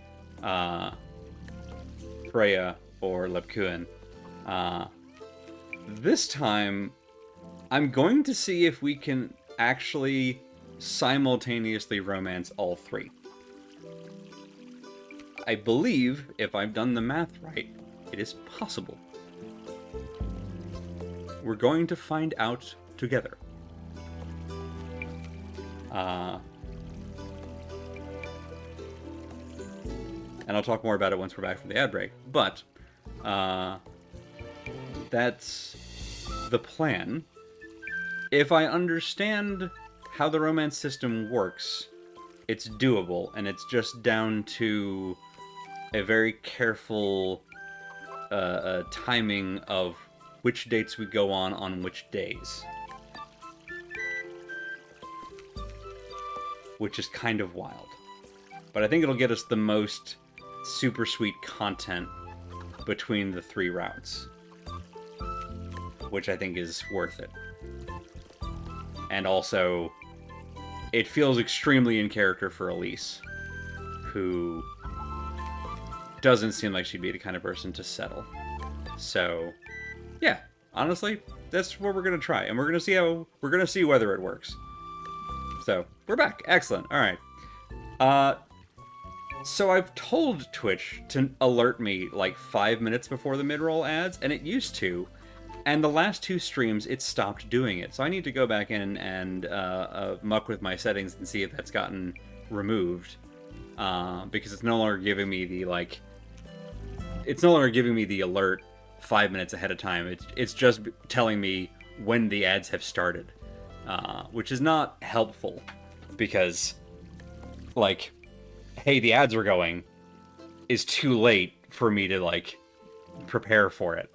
Freya, or Lepkuin. This time, I'm going to see if we can actually simultaneously romance all 3. I believe, if I've done the math right, it is possible. We're going to find out together. And I'll talk more about it once we're back from the ad break. But, that's the plan. If I understand how the romance system works, it's doable, and it's just down to a very careful timing of which dates we go on which days. Which is kind of wild. But I think it'll get us the most super sweet content between the 3 routes. Which I think is worth it. And also, it feels extremely in character for Elise, who doesn't seem like she'd be the kind of person to settle. So, yeah, honestly, that's what we're gonna try, and we're gonna see whether it works. So, we're back. Excellent. All right. So I've told Twitch to alert me like 5 minutes before the mid-roll ads, and it used to. And the last 2 streams, it stopped doing it. So I need to go back in and muck with my settings and see if that's gotten removed. Because it's no longer giving me the, like... It's no longer giving me the alert 5 minutes ahead of time. It's just telling me when the ads have started. Which is not helpful. Because, like, hey, the ads are going, is too late for me to, like, prepare for it.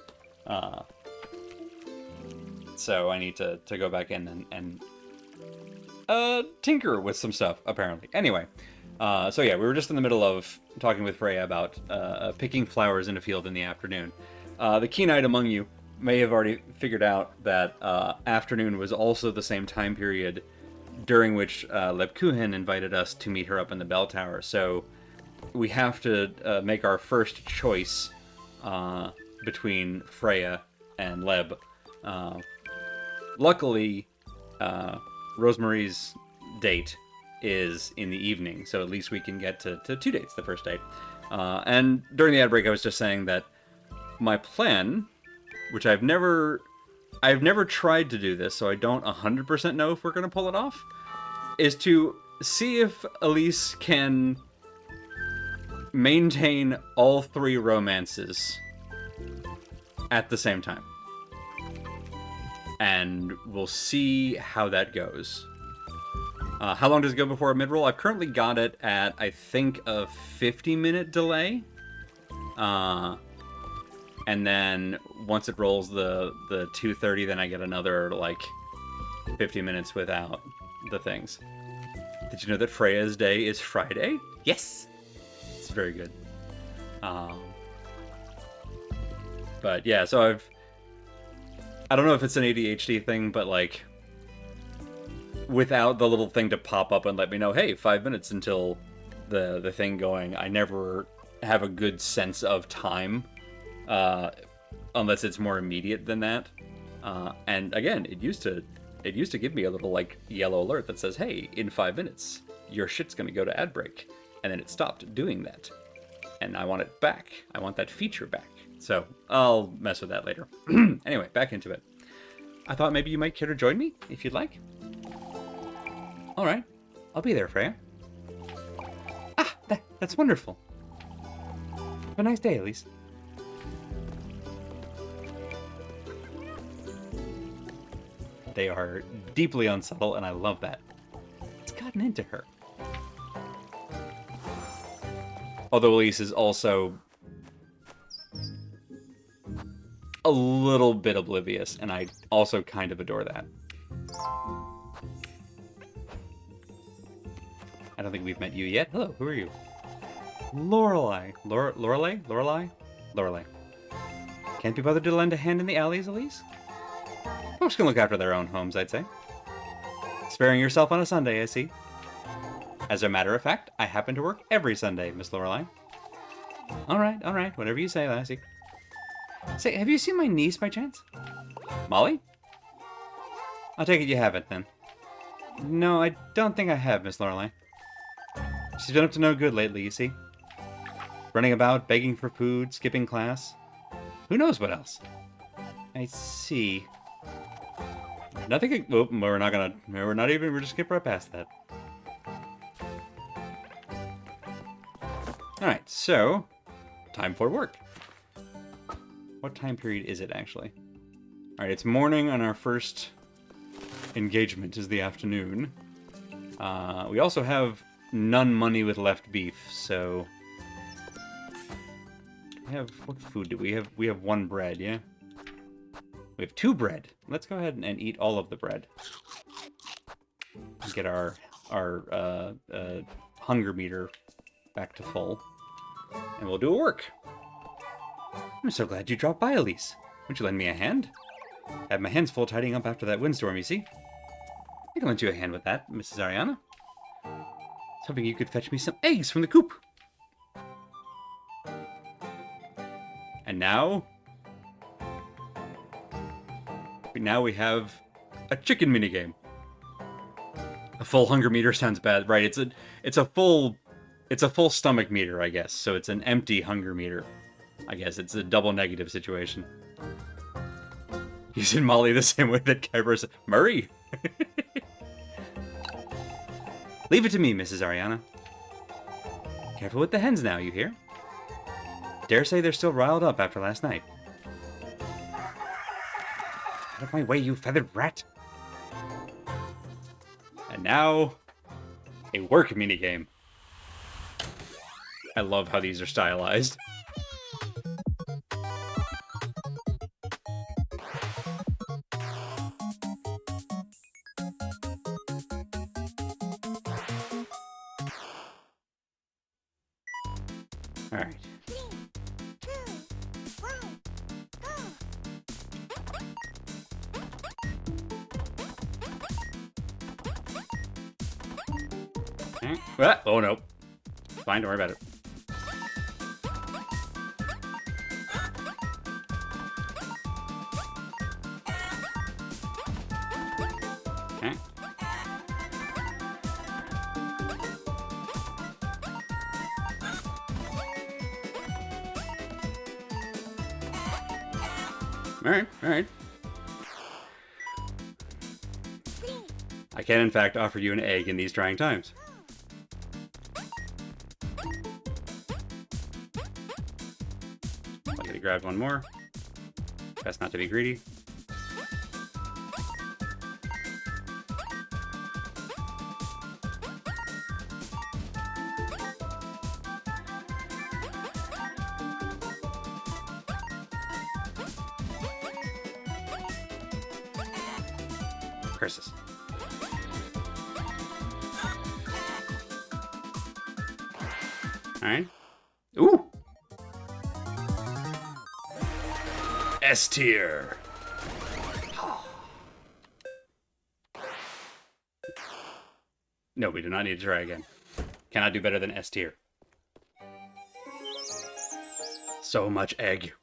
So I need to go back in and tinker with some stuff, apparently. Anyway, so yeah, we were just in the middle of talking with Freya about picking flowers in a field in the afternoon. The keen-eyed among you may have already figured out that afternoon was also the same time period during which Lepkuhin invited us to meet her up in the bell tower. So we have to make our first choice between Freya and Leb. Luckily, Rosemary's date is in the evening, so at least we can get to 2 dates the first date. And during the ad break, I was just saying that my plan, which I've never tried to do this, so I don't 100% know if we're going to pull it off, is to see if Elise can maintain all 3 romances at the same time. And we'll see how that goes. How long does it go before a mid-roll? I've currently got it at, I think, a 50-minute delay. And then once it rolls the 2:30, then I get another, like, 50 minutes without the things. Did you know that Freya's day is Friday? Yes! It's very good. But yeah, so I don't know if it's an ADHD thing, but, like, without the little thing to pop up and let me know, hey, 5 minutes until the thing going, I never have a good sense of time unless it's more immediate than that. And again, it used to give me a little like yellow alert that says, "Hey, in 5 minutes, your shit's gonna go to ad break," and then it stopped doing that. And I want it back. I want that feature back. So I'll mess with that later. Anyway, back into it. I thought maybe you might care to join me if you'd like. All right, I'll be there, Freya. Ah, that's wonderful. Have a nice day, Elise. They are deeply unsubtle, and I love that. It's gotten into her. Although Elise is also a little bit oblivious, and I also kind of adore that. I don't think we've met you yet. Hello, who are you? Lorelei. Lorelei. Can't be bothered to lend a hand in the alleys, Elise? Folks can look after their own homes, I'd say. Sparing yourself on a Sunday, I see. As a matter of fact, I happen to work every Sunday, Miss Lorelei. All right, whatever you say, Lassie. Say, have you seen my niece by chance? Molly? I'll take it you haven't, then. No, I don't think I have, Miss Lorelei. She's been up to no good lately, you see. Running about, begging for food, skipping class. Who knows what else? I see. Nothing. Oh, we're not gonna. We're just skip right past that. Alright, so. Time for work. What time period is it, actually? Alright, it's morning on our first engagement, is the afternoon. We also have none money with left beef, so. We have. What food do we have? We have 1 bread, yeah? We have 2 bread. Let's go ahead and eat all of the bread. Get our hunger meter back to full. And we'll do a work. I'm so glad you dropped by, Elise. Won't you lend me a hand? I have my hands full tidying up after that windstorm, you see. I can lend you a hand with that, Mrs. Ariana. I was hoping you could fetch me some eggs from the coop. And now we have a chicken minigame. A full hunger meter sounds bad, right? It's a full stomach meter, I guess. So it's an empty hunger meter. I guess it's a double negative situation. Using Molly the same way that Kyber said, Murray. Leave it to me, Mrs. Ariana. Careful with the hens now, you hear? Dare say they're still riled up after last night. Out of my way, you feathered rat! And now, a work minigame. I love how these are stylized. Alright. Oh no. Fine, don't worry about it. Okay. Alright. I can, in fact, offer you an egg in these trying times. I'm gonna grab one more. Best not to be greedy. Curses. Alright. Ooh! S tier. No, we do not need to try again. Cannot do better than S tier. So much egg.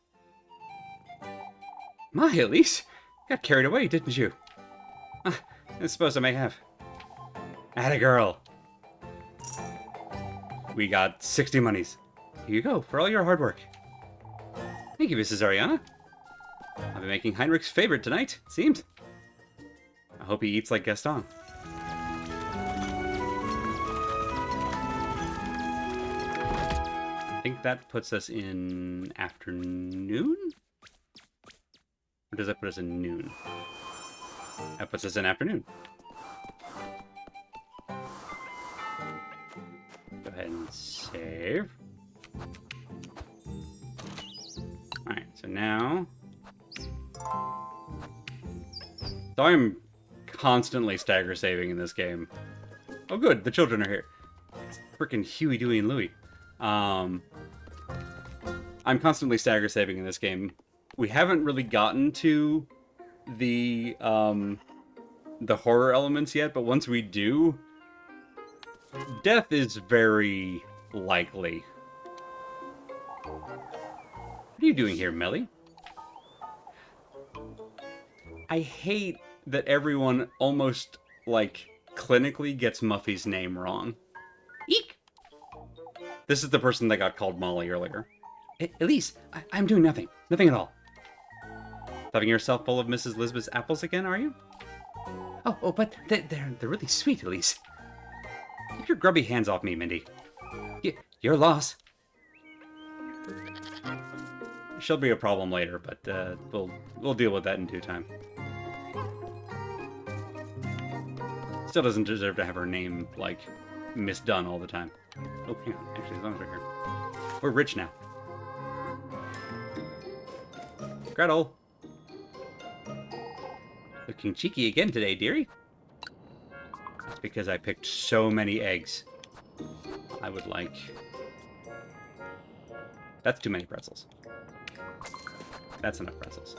My, Elise, got carried away, didn't you? I suppose I may have. Atta girl. We got 60 monies. Here you go, for all your hard work. Thank you, Mrs. Ariana. I'll be making Heinrich's favorite tonight, it seems. I hope he eats like Gaston. I think that puts us in afternoon? Or does that put us in noon? That puts us in afternoon. Go ahead and save. Alright, so now... So I'm constantly stagger saving in this game. Oh good, the children are here. It's frickin' Huey, Dewey, and Louie. I'm constantly stagger saving in this game. We haven't really gotten to the horror elements yet, but once we do, death is very likely. What are you doing here, Melly? I hate that everyone almost, like, clinically gets Muffy's name wrong. Eek! This is the person that got called Molly earlier. Elise, I'm doing nothing. Nothing at all. Stuffing yourself full of Mrs. Lisbeth's apples again, are you? Oh, but they're really sweet, Elise. Keep your grubby hands off me, Mindy. Your loss. She'll be a problem later, but we'll deal with that in due time. Still doesn't deserve to have her name, like, misdone all the time. Oh, hang on. Actually, as long as we're here. We're rich now. Gretel! Looking cheeky again today, dearie. That's because I picked so many eggs. I would like... That's too many pretzels. That's enough pretzels.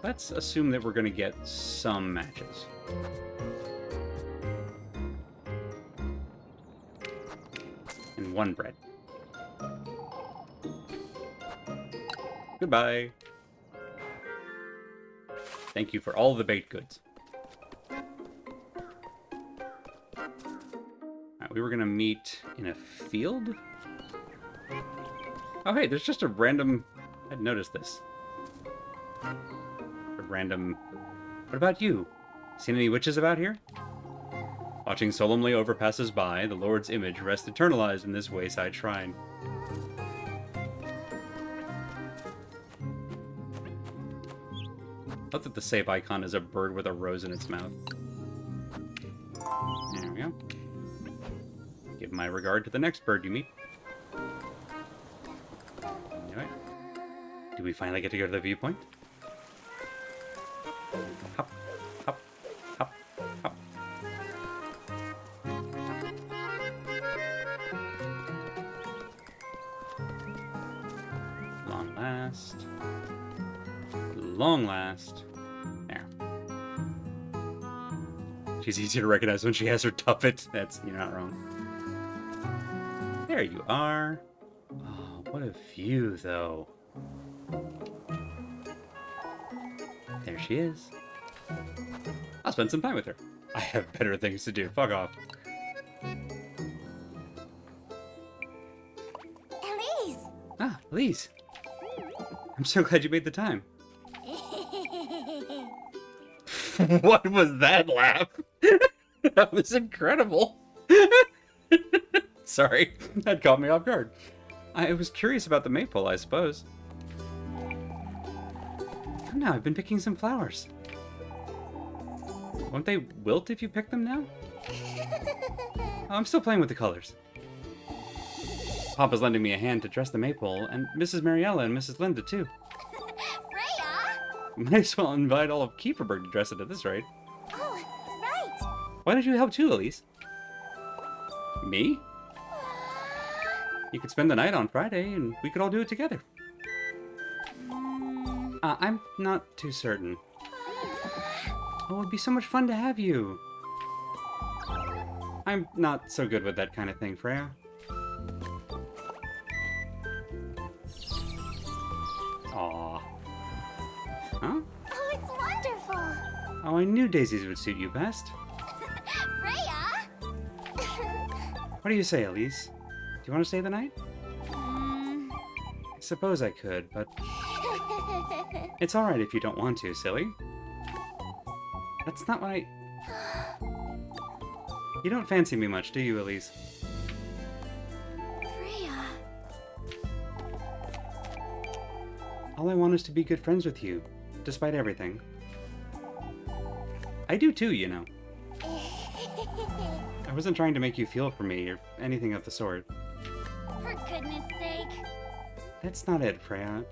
Let's assume that we're going to get some matches. And one bread. Goodbye. Thank you for all the baked goods. Alright, we were gonna meet in a field? Oh hey, there's just a random... I hadn't noticed this. A random... What about you? Seen any witches about here? Watching solemnly over passers-by, the Lord's image rests eternalized in this wayside shrine. I love that the save icon is a bird with a rose in its mouth. There we go. Give my regard to the next bird you meet. Anyway. Do we finally get to go to the viewpoint? Hop, hop, hop, hop. Long last. Long last. There. She's easy to recognize when she has her tuffet. You're not wrong. There you are. Oh, what a view, though. There she is. I'll spend some time with her. I have better things to do. Fuck off. Elise! Ah, Elise. I'm so glad you made the time. What was that laugh? That was incredible. Sorry, that caught me off guard. I was curious about the maypole, I suppose. Come now, I've been picking some flowers. Won't they wilt if you pick them now? Oh, I'm still playing with the colors. Papa's lending me a hand to dress the maypole, and Mrs. Mariella and Mrs. Linda, too. Freya! Might as well invite all of Kieferberg to dress it at this rate. Oh, right! Why don't you help too, Elise? Me? You could spend the night on Friday, and we could all do it together. I'm not too certain. Oh, it'd be so much fun to have you. I'm not so good with that kind of thing, Freya. Oh, I knew daisies would suit you best. Freya! What do you say, Elise? Do you want to stay the night? I suppose I could, but it's alright if you don't want to, silly. That's not what I... You don't fancy me much, do you, Elise? Freya. All I want is to be good friends with you, despite everything. I do too, you know. I wasn't trying to make you feel for me or anything of the sort. For goodness sake. That's not it, Freya.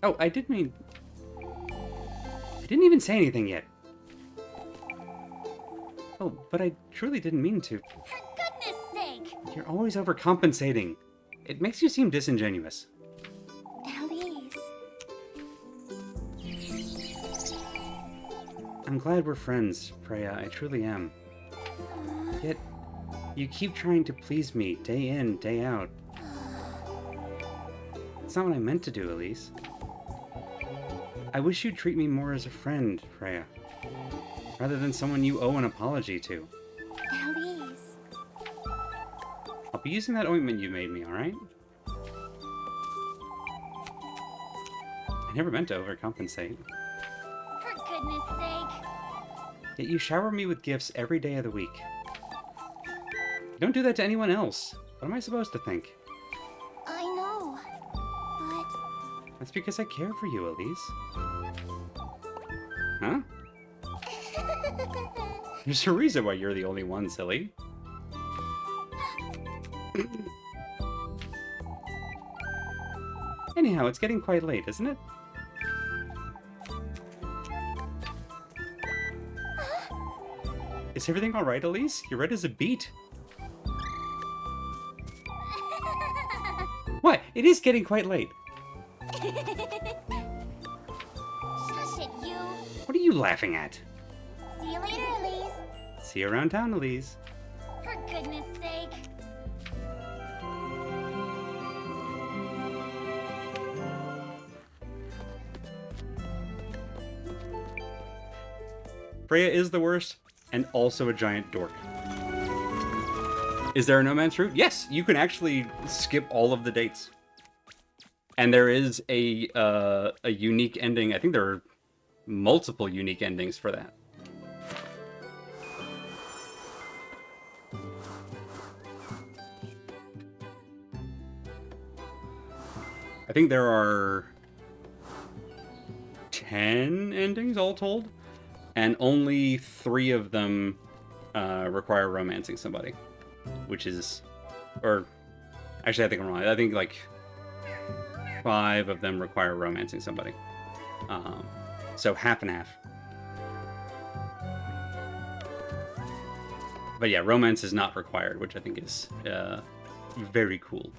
Oh, I did mean... I didn't even say anything yet. Oh, but I truly didn't mean to. For goodness sake. You're always overcompensating. It makes you seem disingenuous. Elise. I'm glad we're friends, Freya. I truly am. Yet, you keep trying to please me day in, day out. It's not what I meant to do, Elise. I wish you'd treat me more as a friend, Freya, rather than someone you owe an apology to. Elise. I'll be using that ointment you made me, alright? I never meant to overcompensate. For goodness sake. Yet you shower me with gifts every day of the week. You don't do that to anyone else. What am I supposed to think? I know. But That's because I care for you, Elise. Huh? There's a reason why you're the only one, silly. Anyhow, it's getting quite late, isn't it? Is everything alright, Elise? You're red as a beet. What? It is getting quite late. Shush it, you. What are you laughing at? See you later, Elise. See you around town, Elise. For goodness sake. Freya is the worst, and also a giant dork. Is there a no man's route? Yes, you can actually skip all of the dates. And there is a unique ending. I think there are multiple unique endings for that. I think there are 10 endings all told, and only 3 of them require romancing somebody, which is, or actually I think I'm wrong. I think like 5 of them require romancing somebody. So half and half. But yeah, romance is not required, which I think is very cool.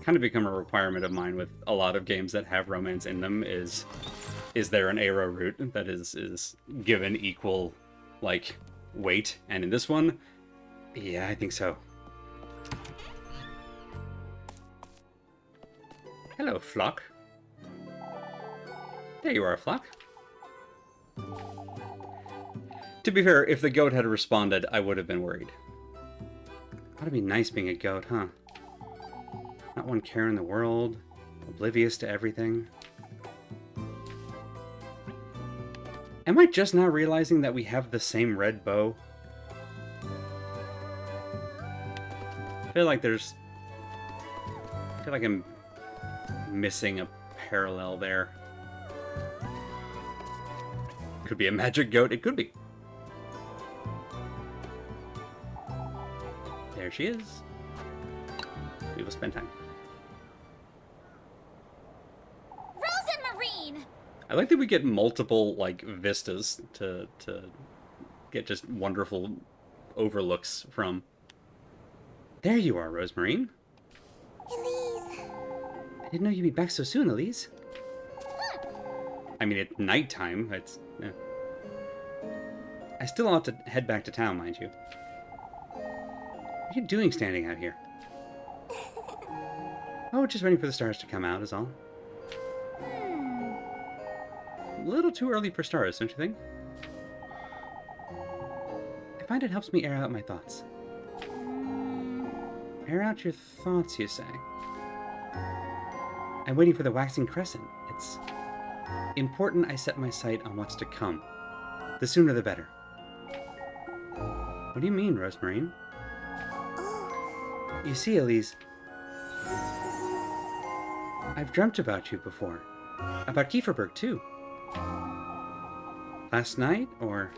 Kind of become a requirement of mine with a lot of games that have romance in them is there an arrow route that is given equal like weight? And in this one, yeah, I think so. Hello, Flock. There you are, Flock. To be fair, if the goat had responded, I would have been worried. Ought to be nice being a goat, huh? Not one care in the world, oblivious to everything. Am I just now realizing that we have the same red bow? I feel like I'm missing a parallel there. Could be a magic goat, it could be. There she is. We will spend time. Rose and Marine! I like that we get multiple, like, vistas to get just wonderful overlooks from. There you are, Rosemarine. Elise. I didn't know you'd be back so soon, Elise. I mean, it's nighttime. I still have to head back to town, mind you. What are you doing standing out here? Oh, just waiting for the stars to come out is all. A little too early for stars, don't you think? I find it helps me air out my thoughts. Air out your thoughts, you say? I'm waiting for the waxing crescent. It's important I set my sight on what's to come. The sooner the better. What do you mean, Rosemarine? You see, Elise, I've dreamt about you before. About Kieferberg, too. Last night, or...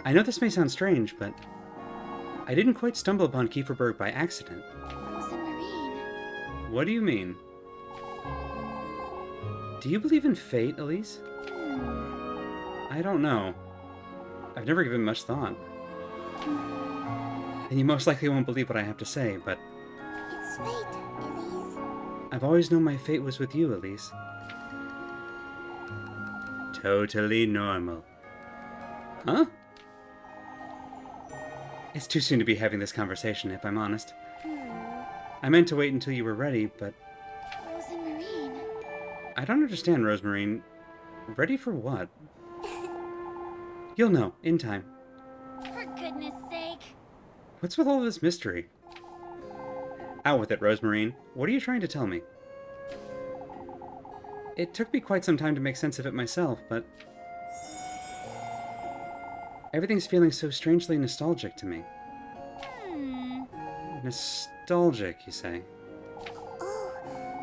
I know this may sound strange, but I didn't quite stumble upon Kieferberg by accident. Rosemarine. What do you mean? Do you believe in fate, Elise? I don't know. I've never given much thought. And you most likely won't believe what I have to say, but It's fate, Elise. I've always known my fate was with you, Elise. Totally normal. Huh? It's too soon to be having this conversation, if I'm honest. I meant to wait until you were ready, but Rosemarine. I don't understand, Rosemarine. Ready for what? You'll know, in time. For goodness sake. What's with all this mystery? Out with it, Rosemarine. What are you trying to tell me? It took me quite some time to make sense of it myself, but everything's feeling so strangely nostalgic to me. Nostalgic, you say?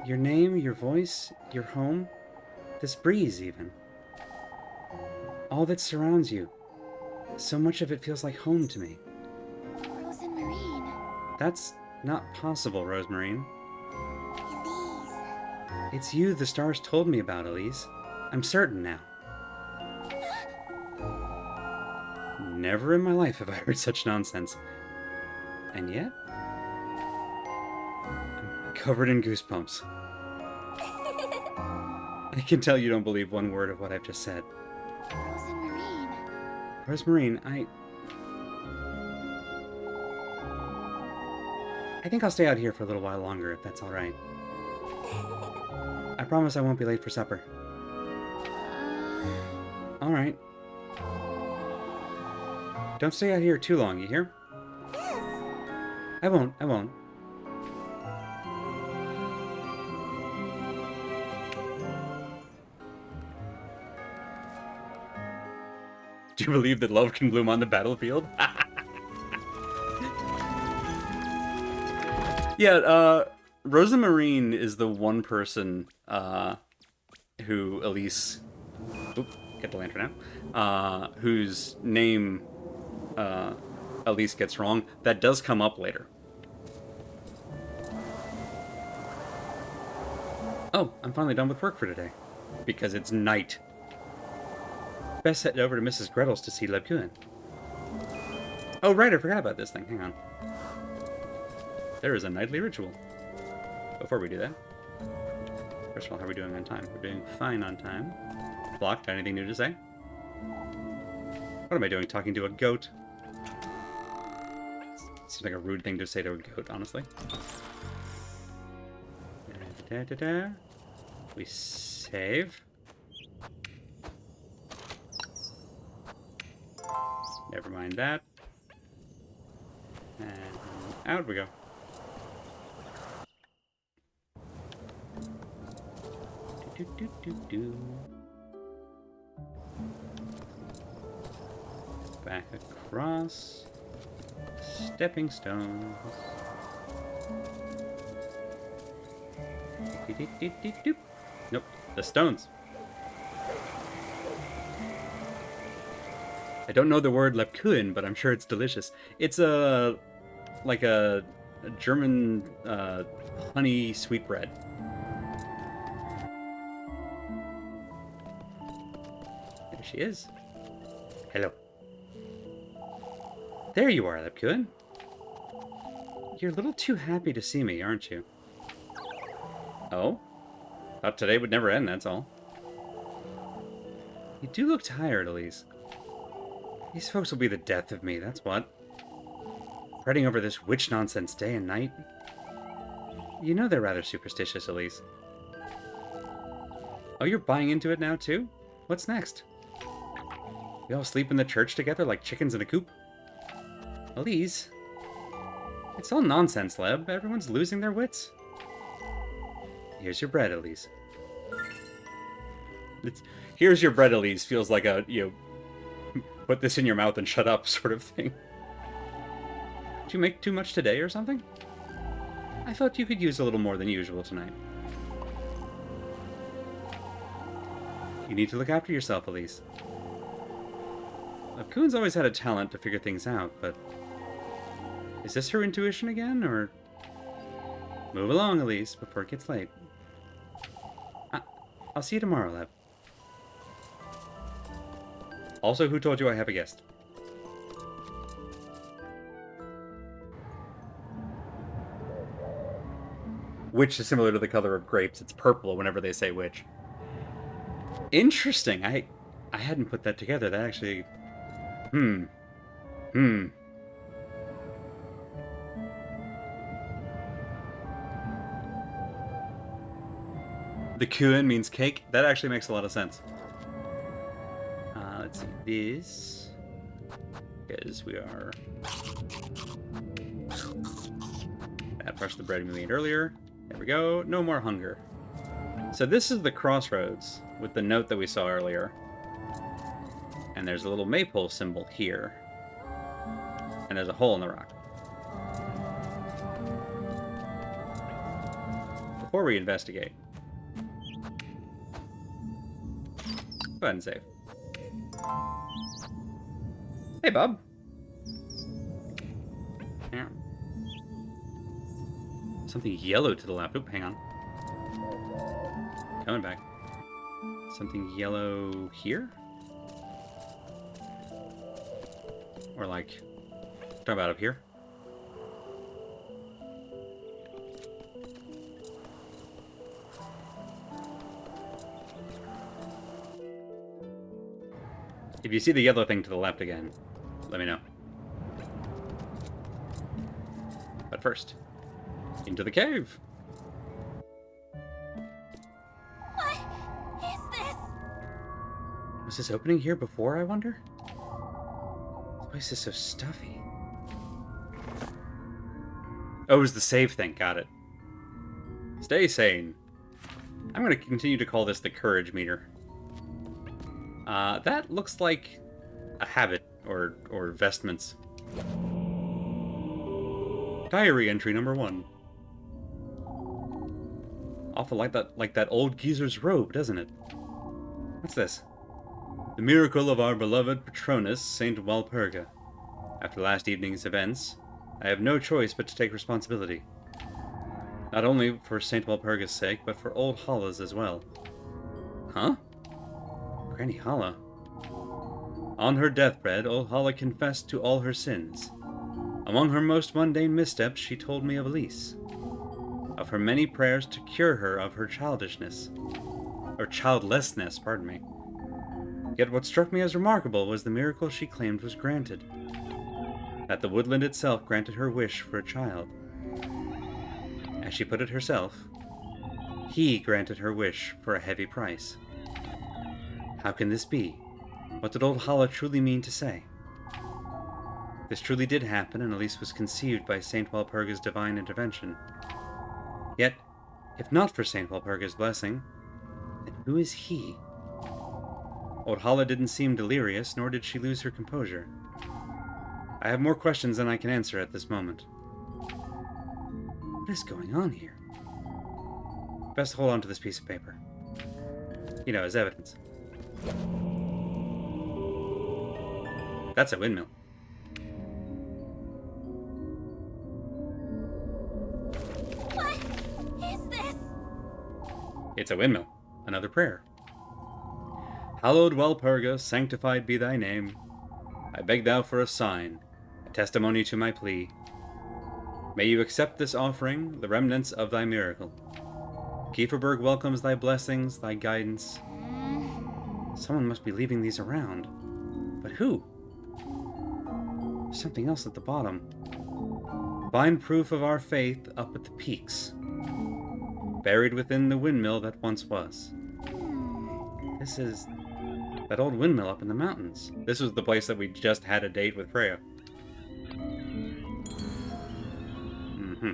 Your name, your voice, your home, this breeze even. All that surrounds you. So much of it feels like home to me. Rosemarine. That's not possible, Rosemarine. Elise. It's you the stars told me about, Elise. I'm certain now. Never in my life have I heard such nonsense. And yet, I'm covered in goosebumps. I can tell you don't believe one word of what I've just said. Rosemarine. Rosemarine, I think I'll stay out here for a little while longer, if that's alright. I promise I won't be late for supper. Alright. Don't stay out here too long, you hear? Yes. I won't. Do you believe that love can bloom on the battlefield? Yeah, Rosemarine is the one person who Elise... Oop, get the lantern out. Whose name Elise gets wrong. That does come up later. Oh, I'm finally done with work for today. Because it's night. Best head over to Mrs. Gretel's to see Lebkuin. Oh, right, I forgot about this thing. Hang on. There is a nightly ritual. Before we do that, first of all, how are we doing on time? We're doing fine on time. Blocked, anything new to say? What am I doing, talking to a goat? Seems like a rude thing to say to a goat, honestly. Da-da-da-da. We save. Never mind that. And out we go. Do. Back across. Stepping stones. Nope, the stones. I don't know the word Lebkuchen, but I'm sure it's delicious. It's like a German honey sweetbread. There she is. Hello. There you are, Lebkuchen. You're a little too happy to see me, aren't you? Oh? Thought today would never end, that's all. You do look tired, Elise. These folks will be the death of me, that's what. Fretting over this witch nonsense day and night. You know they're rather superstitious, Elise. Oh, you're buying into it now, too? What's next? We all sleep in the church together like chickens in a coop? Elise? It's all nonsense, Leb. Everyone's losing their wits. Here's your bread, Elise. Here's your bread, Elise feels like a, put this in your mouth and shut up sort of thing. Did you make too much today or something? I felt you could use a little more than usual tonight. You need to look after yourself, Elise. Coon's always had a talent to figure things out, but... Is this her intuition again, or... Move along, Elise, before it gets late. I'll see you tomorrow, Leb. Also, who told you I have a guest? Which is similar to the color of grapes. It's purple whenever they say which. Interesting. I hadn't put that together. That actually... The Kuan means cake. That actually makes a lot of sense. Let's see. This... Because we are... That brush the bread we made earlier. There we go. No more hunger. So this is the crossroads with the note that we saw earlier. And there's a little maypole symbol here. And there's a hole in the rock. Before we investigate, go ahead and save. Hey, Bob. Yeah. Something yellow to the left. Oop, hang on. Coming back. Something yellow here? Or like... Talk about up here. If you see the yellow thing to the left again, let me know. But first, into the cave. What is this? Was this opening here before, I wonder? This place is so stuffy. Oh, it was the save thing. Got it. Stay sane. I'm going to continue to call this the courage meter. That looks like a habit or vestments. Diary entry number 1. Awful like that old geezer's robe, doesn't it? What's this? The miracle of our beloved Patronus, Saint Walpurga. After last evening's events, I have no choice but to take responsibility. Not only for Saint Walpurga's sake, but for old Hala's as well. Huh? Granny Hala. On her deathbed, old Hala confessed to all her sins. Among her most mundane missteps, she told me of Elise. Of her many prayers to cure her of her childishness. Or childlessness, pardon me. Yet what struck me as remarkable was the miracle she claimed was granted. That the woodland itself granted her wish for a child. As she put it herself, he granted her wish for a heavy price. How can this be? What did old Hala truly mean to say? This truly did happen, and Elise was conceived by Saint Walpurga's divine intervention. Yet, if not for Saint Walpurga's blessing, then who is he? Old Hala didn't seem delirious, nor did she lose her composure. I have more questions than I can answer at this moment. What is going on here? Best hold on to this piece of paper. As evidence. That's a windmill. What is this? It's a windmill. Another prayer. Hallowed Walpurga, sanctified be thy name. I beg thou for a sign, a testimony to my plea. May you accept this offering, the remnants of thy miracle. Kieferberg welcomes thy blessings, thy guidance. Someone must be leaving these around. But who? There's something else at the bottom. Find proof of our faith up at the peaks. Buried within the windmill that once was. This is that old windmill up in the mountains. This was the place that we just had a date with Freya. Mm-hmm.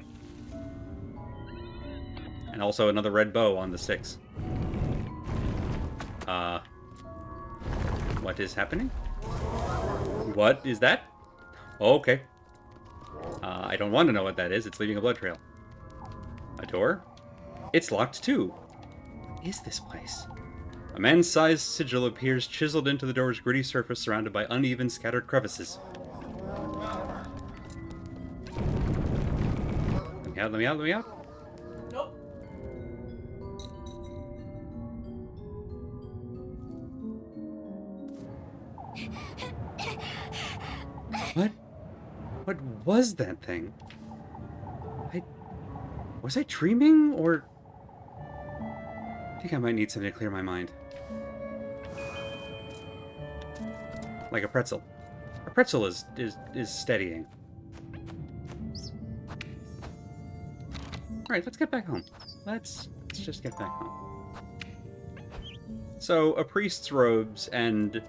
And also another red bow on the sticks. What is happening? What is that? Oh, okay. I don't want to know what that is. It's leaving a blood trail. A door? It's locked too. What is this place? A man-sized sigil appears chiseled into the door's gritty surface, surrounded by uneven, scattered crevices. Let me out, let me out, let me out. Nope. What? What was that thing? Was I dreaming, or... I think I might need something to clear my mind. Like a pretzel. A pretzel is steadying. Alright, let's get back home. Let's just get back home. So, a priest's robes and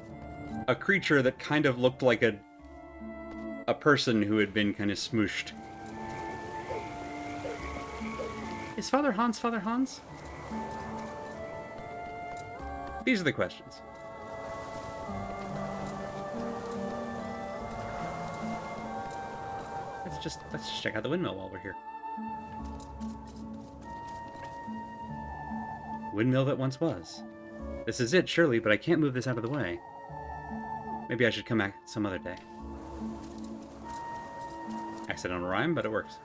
a creature that kind of looked like a person who had been kind of smooshed. Is Father Hans Father Hans? These are the questions. Let's just check out the windmill while we're here. Windmill that once was. This is it, surely, but I can't move this out of the way. Maybe I should come back some other day. Accidental rhyme, but it works.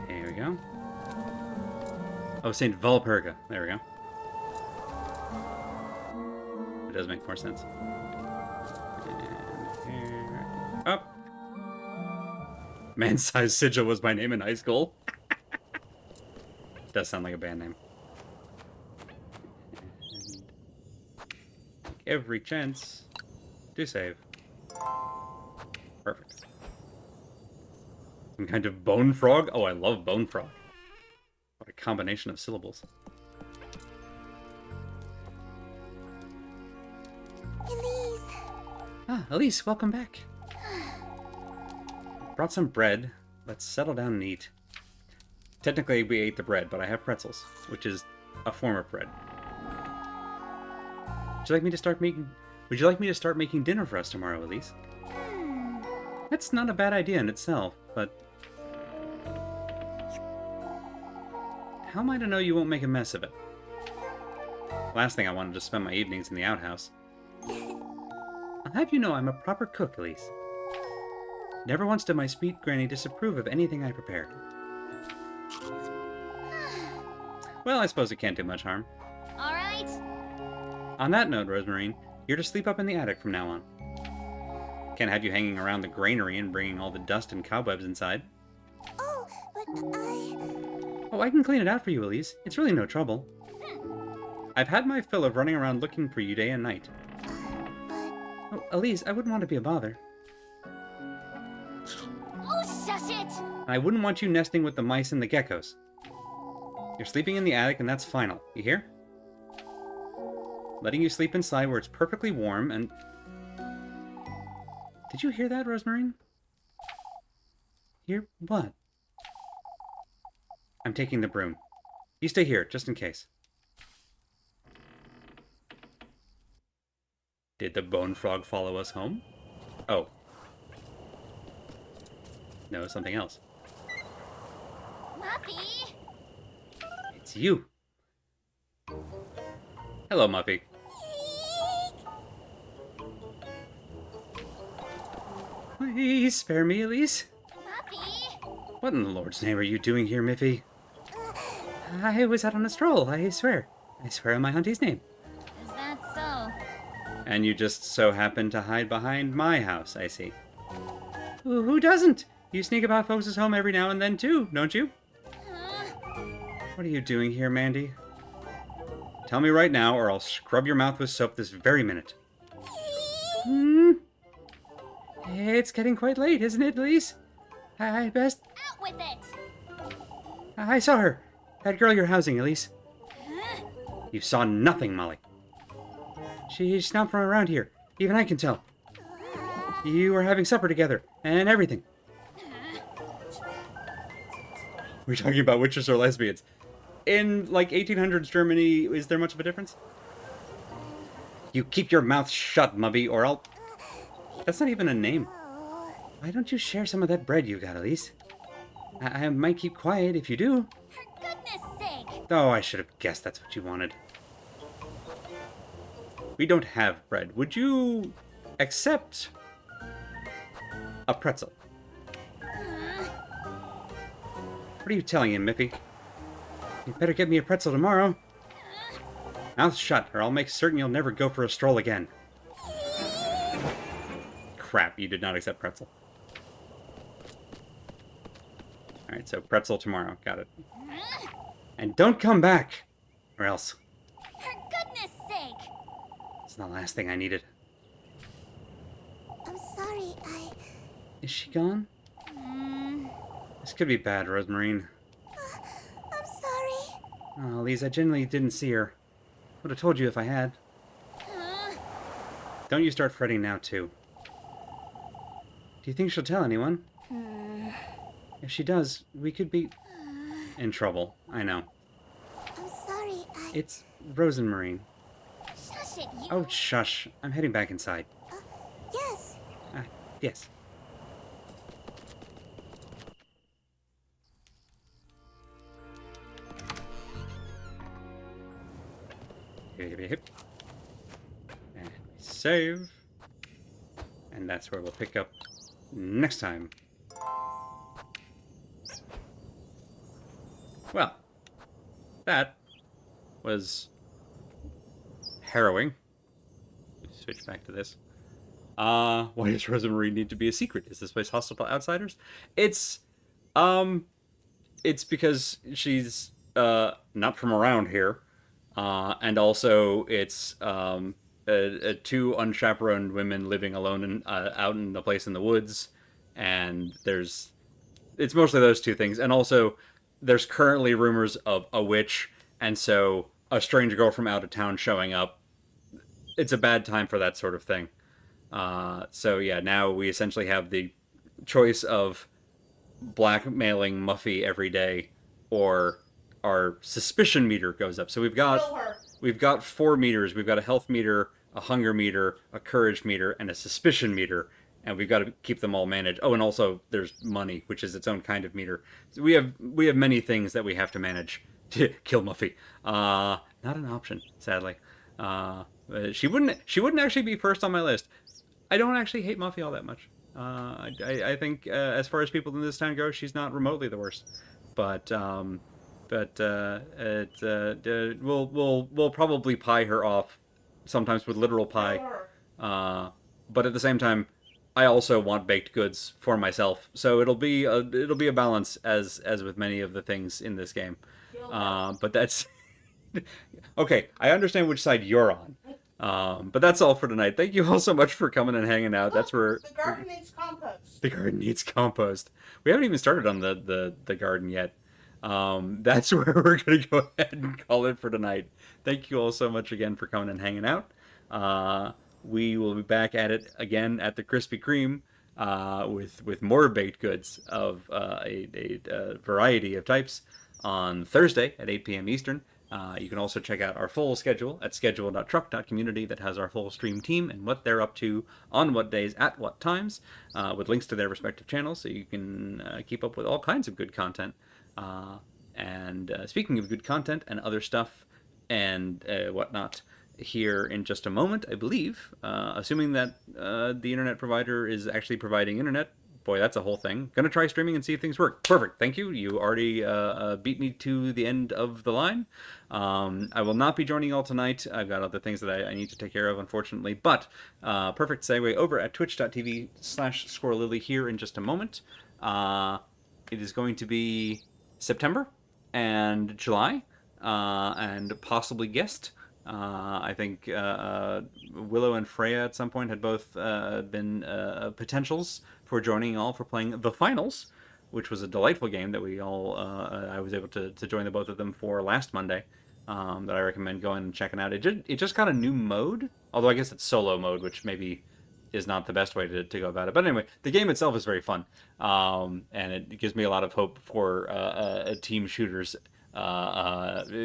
There we go. Oh, St. Valperga. There we go. It does make more sense. And here... Up! Man-sized sigil was my name in high school. Does sound like a band name. And take every chance to save. Perfect. Some kind of bone frog? Oh, I love bone frog. What a combination of syllables. Elise. Ah, Elise, welcome back. Brought some bread. Let's settle down and eat. Technically, we ate the bread, but I have pretzels, which is a form of bread. Would you like me to start making dinner for us tomorrow, Elise? That's not a bad idea in itself, but how am I to know you won't make a mess of it? Last thing I wanted to spend my evenings in the outhouse. I'll have you know I'm a proper cook, Elise. Never once did my sweet granny disapprove of anything I prepared. Well, I suppose it can't do much harm. All right. On that note, Rosemarine, you're to sleep up in the attic from now on. Can't have you hanging around the granary and bringing all the dust and cobwebs inside. Oh, but Oh, I can clean it out for you, Elise. It's really no trouble. I've had my fill of running around looking for you day and night. Oh, Elise, I wouldn't want to be a bother. Oh, shush it! I wouldn't want you nesting with the mice and the geckos. You're sleeping in the attic, and that's final. You hear? Letting you sleep inside where it's perfectly warm and... Did you hear that, Rosemarine? Hear what? I'm taking the broom. You stay here, just in case. Did the bone frog follow us home? Oh. No, something else. Muffy! It's you. Hello, Muffy. Please spare me, Elise. Muffy! What in the Lord's name are you doing here, Miffy? I was out on a stroll, I swear. I swear on my auntie's name. Is that so? And you just so happened to hide behind my house, I see. Who doesn't? You sneak about folks' home every now and then, too, don't you? What are you doing here, Mandy? Tell me right now, or I'll scrub your mouth with soap this very minute. It's getting quite late, isn't it, Elise? I best... Ouch! with it! I saw her. That girl you're housing, Elise. Huh? You saw nothing, Molly. She's not from around here. Even I can tell. You were having supper together, and everything. We're talking about witches or lesbians. In, like, 1800s Germany, is there much of a difference? You keep your mouth shut, Mubby, or I'll... That's not even a name. Why don't you share some of that bread you got, Elise? I might keep quiet if you do. For goodness sake! Oh, I should have guessed that's what you wanted. We don't have bread. Would you accept a pretzel? What are you telling him, Miffy? You better get me a pretzel tomorrow. Mouth shut, or I'll make certain you'll never go for a stroll again. Crap, you did not accept pretzel. Alright, so pretzel tomorrow. Got it. And don't come back! Or else. For goodness sake! It's the last thing I needed. I'm sorry, Is she gone? This could be bad, Rosemarine. I'm sorry. Oh, Lise, I genuinely didn't see her. Would have told you if I had. Don't you start fretting now, too. Do you think she'll tell anyone? If she does, we could be... in trouble. I know. I'm sorry, It's Rosemarine. Shush it, you... Oh, shush. I'm heading back inside. Yes. Yes. Hip. And we save. And that's where we'll pick up next time. Well, that was harrowing. Switch back to this. Why does Rosemarine need to be a secret? Is this place hostile to outsiders? It's because she's not from around here. And also it's two unchaperoned women living alone in, out in a place in the woods, and it's mostly those two things. And also there's currently rumors of a witch, and so a strange girl from out of town showing up, it's a bad time for that sort of thing. So yeah, now we essentially have the choice of blackmailing Muffy every day, or our suspicion meter goes up. So we've got 4 meters. We've got a health meter, a hunger meter, a courage meter, and a suspicion meter, and we've got to keep them all managed. Oh, and also there's money, which is its own kind of meter. So we have many things that we have to manage to kill Muffy. Not an option, sadly. She wouldn't actually be first on my list. I don't actually hate Muffy all that much. I think as far as people in this town go, she's not remotely the worst. But we'll probably pie her off, sometimes with literal pie. But at the same time, I also want baked goods for myself, so it'll be a balance as with many of the things in this game. But that's okay. I understand which side you're on. But that's all for tonight. Thank you all so much for coming and hanging out. That's where the garden needs compost. the garden needs compost. We haven't even started on the garden yet. That's where we're gonna go ahead and call it for tonight. Thank you all so much again for coming and hanging out. We will be back at it again at the Krispy Kreme with more baked goods of a variety of types on Thursday at 8 p.m. Eastern. You can also check out our full schedule at schedule.truck.community that has our full stream team and what they're up to on what days at what times, with links to their respective channels, so you can keep up with all kinds of good content. And speaking of good content and other stuff and whatnot, here in just a moment, I believe, assuming that the internet provider is actually providing internet. Boy, that's a whole thing. Gonna try streaming and see if things work. Perfect, thank you. You already beat me to the end of the line. I will not be joining you all tonight. I've got other things that I need to take care of, unfortunately. But perfect segue over at twitch.tv/squirrellily here in just a moment. It is going to be September and July, and possibly guest. I think Willow and Freya at some point had both been potentials for joining all for playing the finals which was a delightful game that we all I was able to join the both of them for last Monday. That I recommend going and checking out. It just got a new mode, although I guess it's solo mode, which maybe is not the best way to go about it. But anyway, the game itself is very fun, and it gives me a lot of hope for team shooters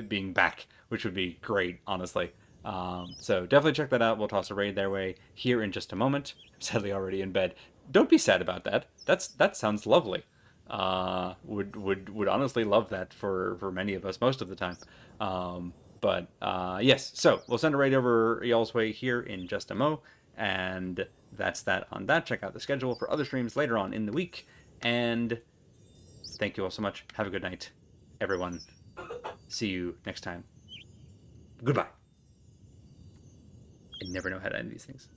being back, which would be great, honestly. So definitely check that out. We'll toss a raid their way here in just a moment. I'm sadly already in bed. Don't be sad about that. That sounds lovely. Would honestly love that for many of us most of the time. But yes, so we'll send a raid over y'all's way here in just a mo, and that's that on that. Check out the schedule for other streams later on in the week, and thank you all so much. Have a good night, everyone. See you next time. Goodbye. I never know how to end these things.